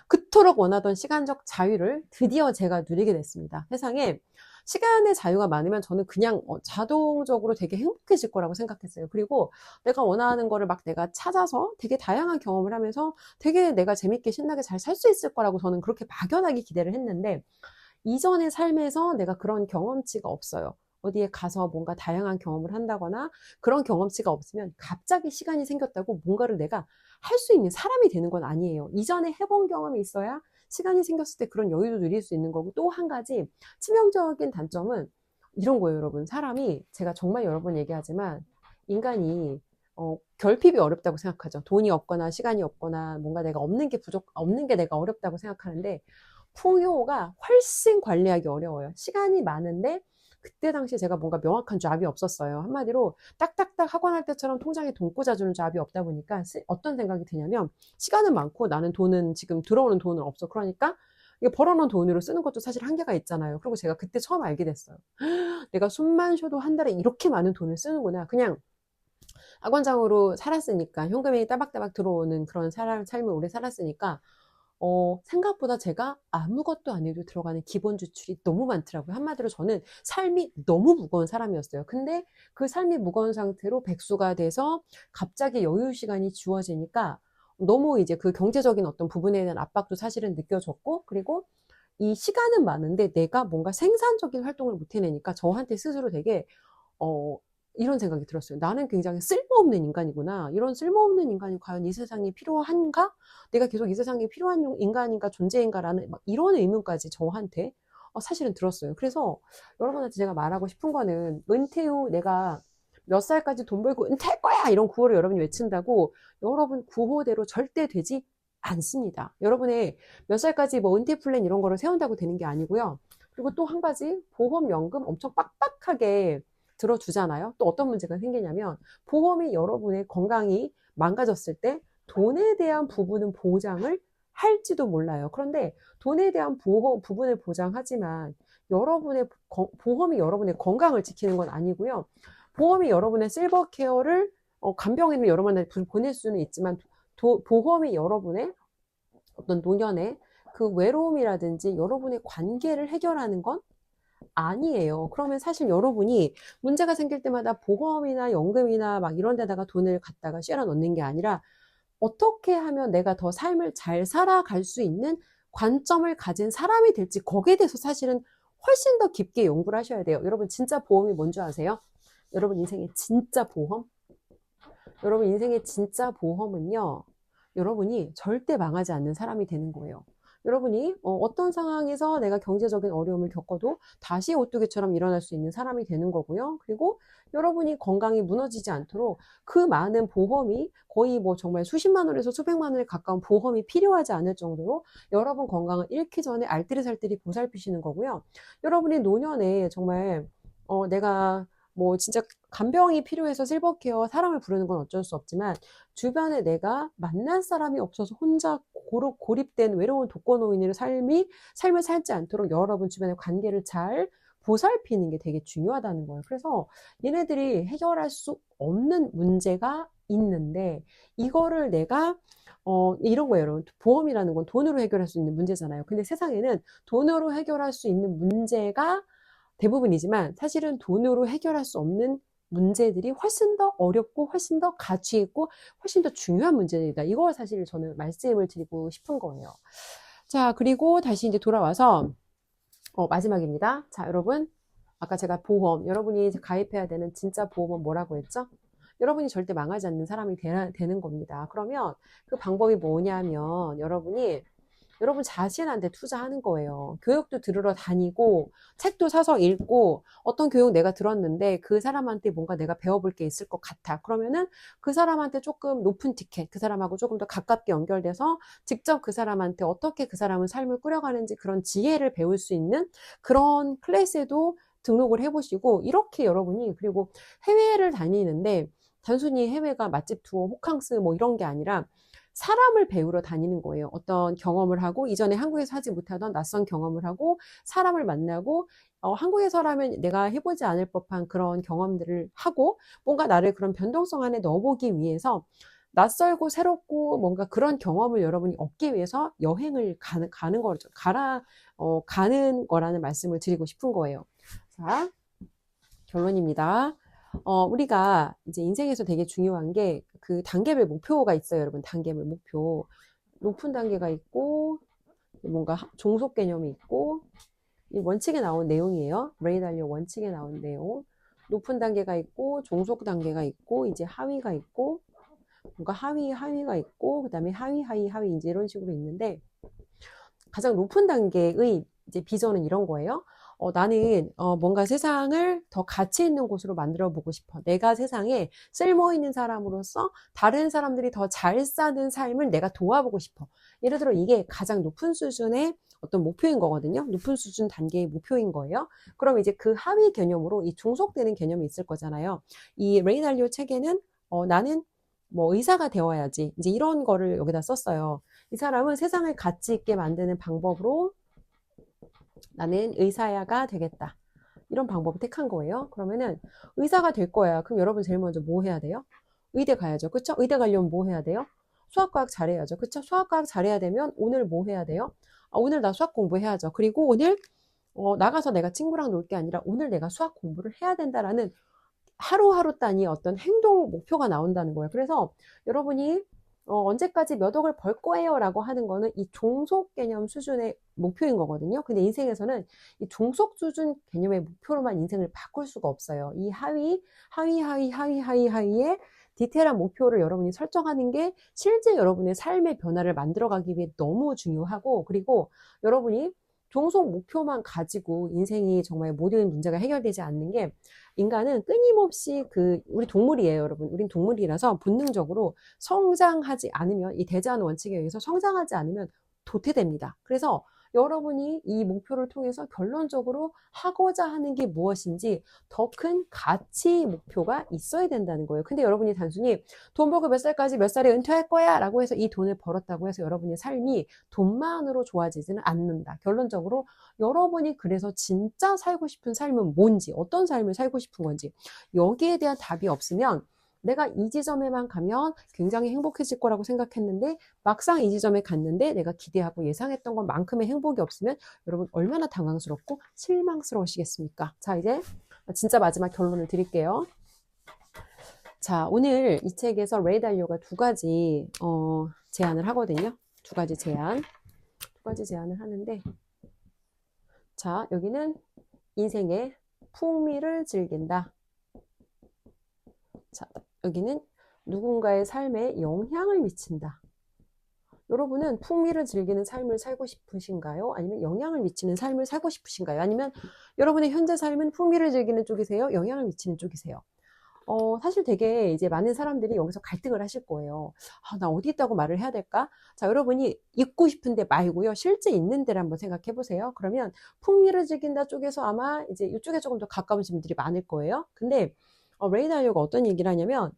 그토록 원하던 시간적 자유를 드디어 제가 누리게 됐습니다. 세상에 시간의 자유가 많으면 저는 그냥 자동적으로 되게 행복해질 거라고 생각했어요. 그리고 내가 원하는 거를 막 내가 찾아서 되게 다양한 경험을 하면서 되게 내가 재밌게 신나게 잘 살 수 있을 거라고 저는 그렇게 막연하게 기대를 했는데 이전의 삶에서 내가 그런 경험치가 없어요. 어디에 가서 뭔가 다양한 경험을 한다거나 그런 경험치가 없으면 갑자기 시간이 생겼다고 뭔가를 내가 할 수 있는 사람이 되는 건 아니에요. 이전에 해본 경험이 있어야 시간이 생겼을 때 그런 여유도 누릴 수 있는 거고 또 한 가지 치명적인 단점은 이런 거예요, 여러분. 사람이 제가 정말 여러 번 얘기하지만 인간이 결핍이 어렵다고 생각하죠. 돈이 없거나 시간이 없거나 뭔가 내가 없는 게 내가 어렵다고 생각하는데 풍요가 훨씬 관리하기 어려워요. 시간이 많은데 그때 당시에 제가 뭔가 명확한 잡이 없었어요. 한마디로 딱딱딱 학원할 때처럼 통장에 돈 꽂아주는 잡이 없다 보니까 어떤 생각이 드냐면 시간은 많고 나는 돈은 지금 들어오는 돈은 없어. 그러니까 이게 벌어놓은 돈으로 쓰는 것도 사실 한계가 있잖아요. 그리고 제가 그때 처음 알게 됐어요. 내가 숨만 쉬어도 한 달에 이렇게 많은 돈을 쓰는구나. 그냥 학원장으로 살았으니까 현금이 따박따박 들어오는 그런 삶을 오래 살았으니까 생각보다 제가 아무것도 안 해도 들어가는 기본 지출이 너무 많더라고요. 한마디로 저는 삶이 너무 무거운 사람이었어요. 근데 그 삶이 무거운 상태로 백수가 돼서 갑자기 여유 시간이 주어지니까 너무 이제 그 경제적인 어떤 부분에 대한 압박도 사실은 느껴졌고, 그리고 이 시간은 많은데 내가 뭔가 생산적인 활동을 못 해내니까 저한테 스스로 되게 이런 생각이 들었어요. 나는 굉장히 쓸모없는 인간이구나. 이런 쓸모없는 인간이 과연 이 세상에 필요한가? 내가 계속 이 세상에 필요한 인간인가, 존재인가라는 막 이런 의문까지 저한테 사실은 들었어요. 그래서 여러분한테 제가 말하고 싶은 거는 은퇴 후 내가 몇 살까지 돈 벌고 은퇴할 거야! 이런 구호를 여러분이 외친다고 여러분 구호대로 절대 되지 않습니다. 여러분의 몇 살까지 뭐 은퇴 플랜 이런 거를 세운다고 되는 게 아니고요. 그리고 또 한 가지 보험연금 엄청 빡빡하게 들어주잖아요. 또 어떤 문제가 생기냐면 보험이 여러분의 건강이 망가졌을 때 돈에 대한 부분은 보장을 할지도 몰라요. 그런데 돈에 대한 부분을 보장하지만 보험이 여러분의 건강을 지키는 건 아니고요. 보험이 여러분의 실버 케어를 간병인을 여러분한테 보낼 수는 있지만 보험이 여러분의 어떤 노년의 그 외로움이라든지 여러분의 관계를 해결하는 건 아니에요. 그러면 사실 여러분이 문제가 생길 때마다 보험이나 연금이나 막 이런 데다가 돈을 갖다가 쇠어 넣는 게 아니라 어떻게 하면 내가 더 삶을 잘 살아갈 수 있는 관점을 가진 사람이 될지 거기에 대해서 사실은 훨씬 더 깊게 연구를 하셔야 돼요. 여러분 진짜 보험이 뭔지 아세요? 여러분 인생의 진짜 보험? 여러분 인생의 진짜 보험은요. 여러분이 절대 망하지 않는 사람이 되는 거예요. 여러분이 어떤 상황에서 내가 경제적인 어려움을 겪어도 다시 오뚜기처럼 일어날 수 있는 사람이 되는 거고요. 그리고 여러분이 건강이 무너지지 않도록 그 많은 보험이 거의 뭐 정말 수십만 원에서 수백만 원에 가까운 보험이 필요하지 않을 정도로 여러분 건강을 잃기 전에 알뜰살뜰히 보살피시는 거고요. 여러분이 노년에 정말 내가 뭐 진짜 간병이 필요해서 실버케어 사람을 부르는 건 어쩔 수 없지만 주변에 내가 만날 사람이 없어서 혼자 고립된 외로운 독거노인의 삶을 살지 않도록 여러분 주변의 관계를 잘 보살피는 게 되게 중요하다는 거예요. 그래서 얘네들이 해결할 수 없는 문제가 있는데 이거를 내가 이런 거예요, 여러분. 보험이라는 건 돈으로 해결할 수 있는 문제잖아요. 근데 세상에는 돈으로 해결할 수 있는 문제가 대부분이지만 사실은 돈으로 해결할 수 없는 문제들이 훨씬 더 어렵고 훨씬 더 가치 있고 훨씬 더 중요한 문제들이다. 이걸 사실 저는 말씀을 드리고 싶은 거예요. 자, 그리고 다시 이제 돌아와서 마지막입니다. 자, 여러분 아까 제가 보험, 여러분이 가입해야 되는 진짜 보험은 뭐라고 했죠? 여러분이 절대 망하지 않는 사람이 되는 겁니다. 그러면 그 방법이 뭐냐면 여러분 자신한테 투자하는 거예요. 교육도 들으러 다니고 책도 사서 읽고 어떤 교육 내가 들었는데 그 사람한테 뭔가 내가 배워볼 게 있을 것 같아. 그러면은 그 사람한테 조금 높은 티켓, 그 사람하고 조금 더 가깝게 연결돼서 직접 그 사람한테 어떻게 그 사람은 삶을 꾸려가는지 그런 지혜를 배울 수 있는 그런 클래스에도 등록을 해보시고 이렇게 여러분이 그리고 해외를 다니는데 단순히 해외가 맛집 투어, 호캉스 뭐 이런 게 아니라 사람을 배우러 다니는 거예요. 어떤 경험을 하고 이전에 한국에서 하지 못하던 낯선 경험을 하고 사람을 만나고 한국에서라면 내가 해보지 않을 법한 그런 경험들을 하고 뭔가 나를 그런 변동성 안에 넣어보기 위해서 낯설고 새롭고 뭔가 그런 경험을 여러분이 얻기 위해서 여행을 가는 거죠. 가는 거라는 말씀을 드리고 싶은 거예요. 자, 결론입니다. 우리가 이제 인생에서 되게 중요한 게 그 단계별 목표가 있어요, 여러분. 단계별 목표. 높은 단계가 있고, 뭔가 종속 개념이 있고, 이 원칙에 나온 내용이에요. 레이 달리오 원칙에 나온 내용. 높은 단계가 있고, 종속 단계가 있고, 이제 하위가 있고, 뭔가 하위가 있고, 그 다음에 하위, 이제 이런 식으로 있는데, 가장 높은 단계의 이제 비전은 이런 거예요. 나는 뭔가 세상을 더 가치 있는 곳으로 만들어 보고 싶어. 내가 세상에 쓸모 있는 사람으로서 다른 사람들이 더 잘 사는 삶을 내가 도와보고 싶어. 예를 들어 이게 가장 높은 수준의 어떤 목표인 거거든요. 높은 수준 단계의 목표인 거예요. 그럼 이제 그 하위 개념으로 이 종속되는 개념이 있을 거잖아요. 이 레이 달리오 책에는 나는 뭐 의사가 되어야지. 이제 이런 거를 여기다 썼어요. 이 사람은 세상을 가치 있게 만드는 방법으로 나는 의사가 되겠다. 이런 방법을 택한 거예요. 그러면은 의사가 될 거야. 그럼 여러분 제일 먼저 뭐 해야 돼요? 의대 가야죠. 그쵸? 의대 가려면 뭐 해야 돼요? 수학과학 잘해야죠. 그쵸? 수학과학 잘해야 되면 오늘 뭐 해야 돼요? 오늘 나 수학 공부해야죠. 그리고 오늘 나가서 내가 친구랑 놀 게 아니라 오늘 내가 수학 공부를 해야 된다라는 하루하루 단위 어떤 행동 목표가 나온다는 거예요. 그래서 여러분이 언제까지 몇 억을 벌 거예요 라고 하는 거는 이 종속 개념 수준의 목표인 거거든요. 근데 인생에서는 이 종속 수준 개념의 목표로만 인생을 바꿀 수가 없어요. 이 하위의 디테일한 목표를 여러분이 설정하는 게 실제 여러분의 삶의 변화를 만들어가기 위해 너무 중요하고, 그리고 여러분이 종속 목표만 가지고 인생이 정말 모든 문제가 해결되지 않는 게, 인간은 끊임없이 우리 동물이에요, 여러분. 우린 동물이라서 본능적으로 성장하지 않으면, 이 대자한 원칙에 의해서 성장하지 않으면 도태됩니다. 그래서 여러분이 이 목표를 통해서 결론적으로 하고자 하는 게 무엇인지 더 큰 가치 목표가 있어야 된다는 거예요. 근데 여러분이 단순히 돈 벌고 몇 살까지 몇 살에 은퇴할 거야 라고 해서 이 돈을 벌었다고 해서 여러분의 삶이 돈만으로 좋아지지는 않는다. 결론적으로 여러분이 그래서 진짜 살고 싶은 삶은 뭔지, 어떤 삶을 살고 싶은 건지, 여기에 대한 답이 없으면 내가 이 지점에만 가면 굉장히 행복해질 거라고 생각했는데 막상 이 지점에 갔는데 내가 기대하고 예상했던 것만큼의 행복이 없으면 여러분 얼마나 당황스럽고 실망스러우시겠습니까? 자, 이제 진짜 마지막 결론을 드릴게요. 자, 오늘 이 책에서 레이 달리오가 두 가지 제안을 하거든요. 두 가지 제안을 하는데, 자, 여기는 인생의 풍미를 즐긴다. 자, 여기는 누군가의 삶에 영향을 미친다. 여러분은 풍미를 즐기는 삶을 살고 싶으신가요? 아니면 영향을 미치는 삶을 살고 싶으신가요? 아니면 여러분의 현재 삶은 풍미를 즐기는 쪽이세요? 영향을 미치는 쪽이세요? 사실 되게 이제 많은 사람들이 여기서 갈등을 하실 거예요. 아, 나 어디 있다고 말을 해야 될까? 자, 여러분이 있고 싶은데 말고요. 실제 있는 데를 한번 생각해 보세요. 그러면 풍미를 즐긴다 쪽에서 아마 이제 이쪽에 조금 더 가까우신 분들이 많을 거예요. 근데 레이 달리오가 어떤 얘기를 하냐면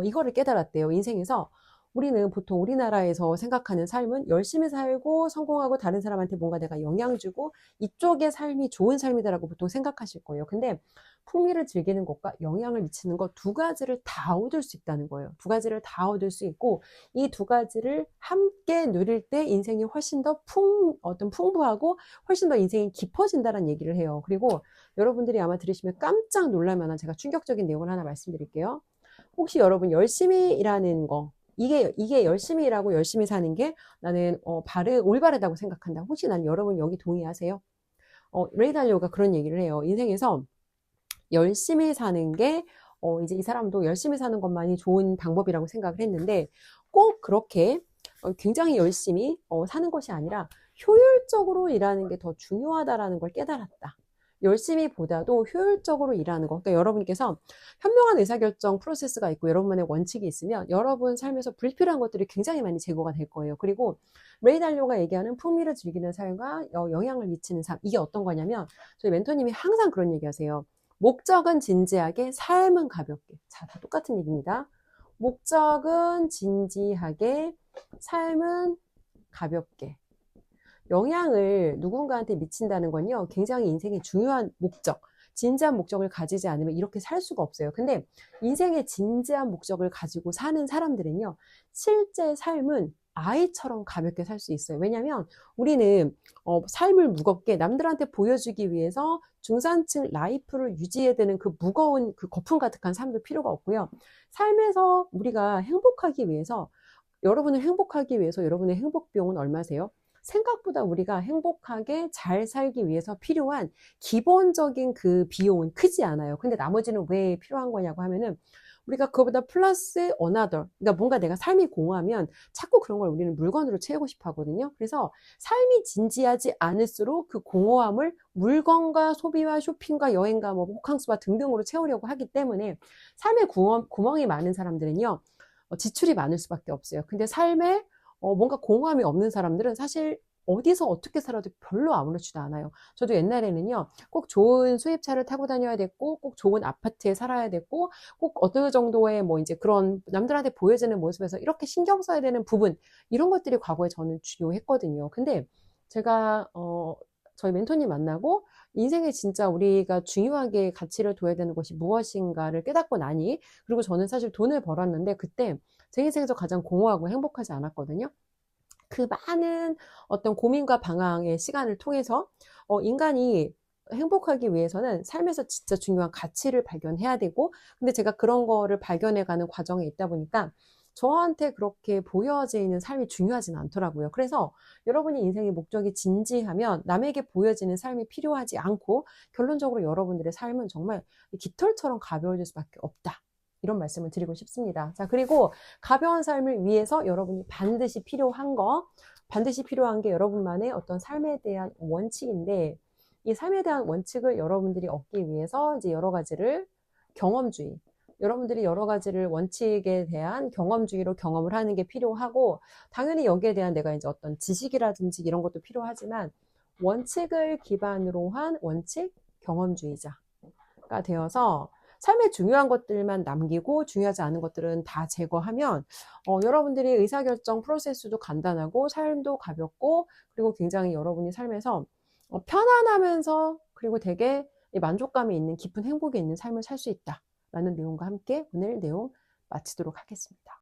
이거를 깨달았대요. 인생에서 우리는 보통 우리나라에서 생각하는 삶은 열심히 살고 성공하고 다른 사람한테 뭔가 내가 영향 주고 이쪽의 삶이 좋은 삶이다라고 보통 생각하실 거예요. 근데 풍미를 즐기는 것과 영향을 미치는 것 두 가지를 다 얻을 수 있다는 거예요. 두 가지를 다 얻을 수 있고 이 두 가지를 함께 누릴 때 인생이 훨씬 더 풍부하고 훨씬 더 인생이 깊어진다는 얘기를 해요. 그리고 여러분들이 아마 들으시면 깜짝 놀랄 만한 제가 충격적인 내용을 하나 말씀드릴게요. 혹시 여러분 열심히 일하는 거 이게 열심히 일하고 열심히 사는 게 나는 올바르다고 생각한다. 혹시 여러분 여기 동의하세요? 레이 달리오가 그런 얘기를 해요. 인생에서 열심히 사는 게 이제 이 사람도 열심히 사는 것만이 좋은 방법이라고 생각을 했는데 꼭 그렇게 굉장히 열심히 사는 것이 아니라 효율적으로 일하는 게 더 중요하다라는 걸 깨달았다. 열심히보다도 효율적으로 일하는 거. 그러니까 여러분께서 현명한 의사결정 프로세스가 있고 여러분만의 원칙이 있으면 여러분 삶에서 불필요한 것들이 굉장히 많이 제거가 될 거예요. 그리고 레이 달리오가 얘기하는 풍미를 즐기는 삶과 영향을 미치는 삶. 이게 어떤 거냐면 저희 멘토님이 항상 그런 얘기하세요. 목적은 진지하게, 삶은 가볍게. 자, 다 똑같은 얘기입니다. 목적은 진지하게, 삶은 가볍게. 영향을 누군가한테 미친다는 건요, 굉장히 인생의 중요한 목적, 진지한 목적을 가지지 않으면 이렇게 살 수가 없어요. 근데 인생의 진지한 목적을 가지고 사는 사람들은요, 실제 삶은 아이처럼 가볍게 살 수 있어요. 왜냐하면 우리는 삶을 무겁게 남들한테 보여주기 위해서 중산층 라이프를 유지해야 되는 그 무거운 그 거품 가득한 삶도 필요가 없고요. 삶에서 우리가 행복하기 위해서 여러분을 행복하기 위해서 여러분의 행복 비용은 얼마세요? 생각보다 우리가 행복하게 잘 살기 위해서 필요한 기본적인 그 비용은 크지 않아요. 근데 나머지는 왜 필요한 거냐고 하면은 우리가 그거보다 플러스 어나더, 그러니까 뭔가 내가 삶이 공허하면 자꾸 그런 걸 우리는 물건으로 채우고 싶어 하거든요. 그래서 삶이 진지하지 않을수록 그 공허함을 물건과 소비와 쇼핑과 여행과 뭐 호캉스와 등등으로 채우려고 하기 때문에 삶에 구멍이 많은 사람들은요, 지출이 많을 수밖에 없어요. 근데 삶에 뭔가 공허함이 없는 사람들은 사실 어디서 어떻게 살아도 별로 아무렇지도 않아요. 저도 옛날에는요, 꼭 좋은 수입차를 타고 다녀야 됐고, 꼭 좋은 아파트에 살아야 됐고, 꼭 어느 정도의 뭐 이제 그런 남들한테 보여지는 모습에서 이렇게 신경 써야 되는 부분, 이런 것들이 과거에 저는 중요했거든요. 근데 제가, 저희 멘토님 만나고 인생에 진짜 우리가 중요하게 가치를 둬야 되는 것이 무엇인가를 깨닫고 나니, 그리고 저는 사실 돈을 벌었는데 그때 제 인생에서 가장 공허하고 행복하지 않았거든요. 그 많은 어떤 고민과 방황의 시간을 통해서 인간이 행복하기 위해서는 삶에서 진짜 중요한 가치를 발견해야 되고, 근데 제가 그런 거를 발견해가는 과정에 있다 보니까 저한테 그렇게 보여지는 삶이 중요하진 않더라고요. 그래서 여러분이 인생의 목적이 진지하면 남에게 보여지는 삶이 필요하지 않고 결론적으로 여러분들의 삶은 정말 깃털처럼 가벼워질 수밖에 없다. 이런 말씀을 드리고 싶습니다. 자, 그리고 가벼운 삶을 위해서 여러분이 반드시 필요한 게 여러분만의 어떤 삶에 대한 원칙인데, 이 삶에 대한 원칙을 여러분들이 얻기 위해서 이제 여러분들이 여러 가지를 원칙에 대한 경험주의로 경험을 하는 게 필요하고, 당연히 여기에 대한 내가 이제 어떤 지식이라든지 이런 것도 필요하지만, 원칙을 기반으로 한 원칙 경험주의자가 되어서 삶에 중요한 것들만 남기고 중요하지 않은 것들은 다 제거하면 여러분들이 의사결정 프로세스도 간단하고 삶도 가볍고 그리고 굉장히 여러분이 삶에서 편안하면서 그리고 되게 만족감이 있는 깊은 행복이 있는 삶을 살 수 있다라는 내용과 함께 오늘 내용 마치도록 하겠습니다.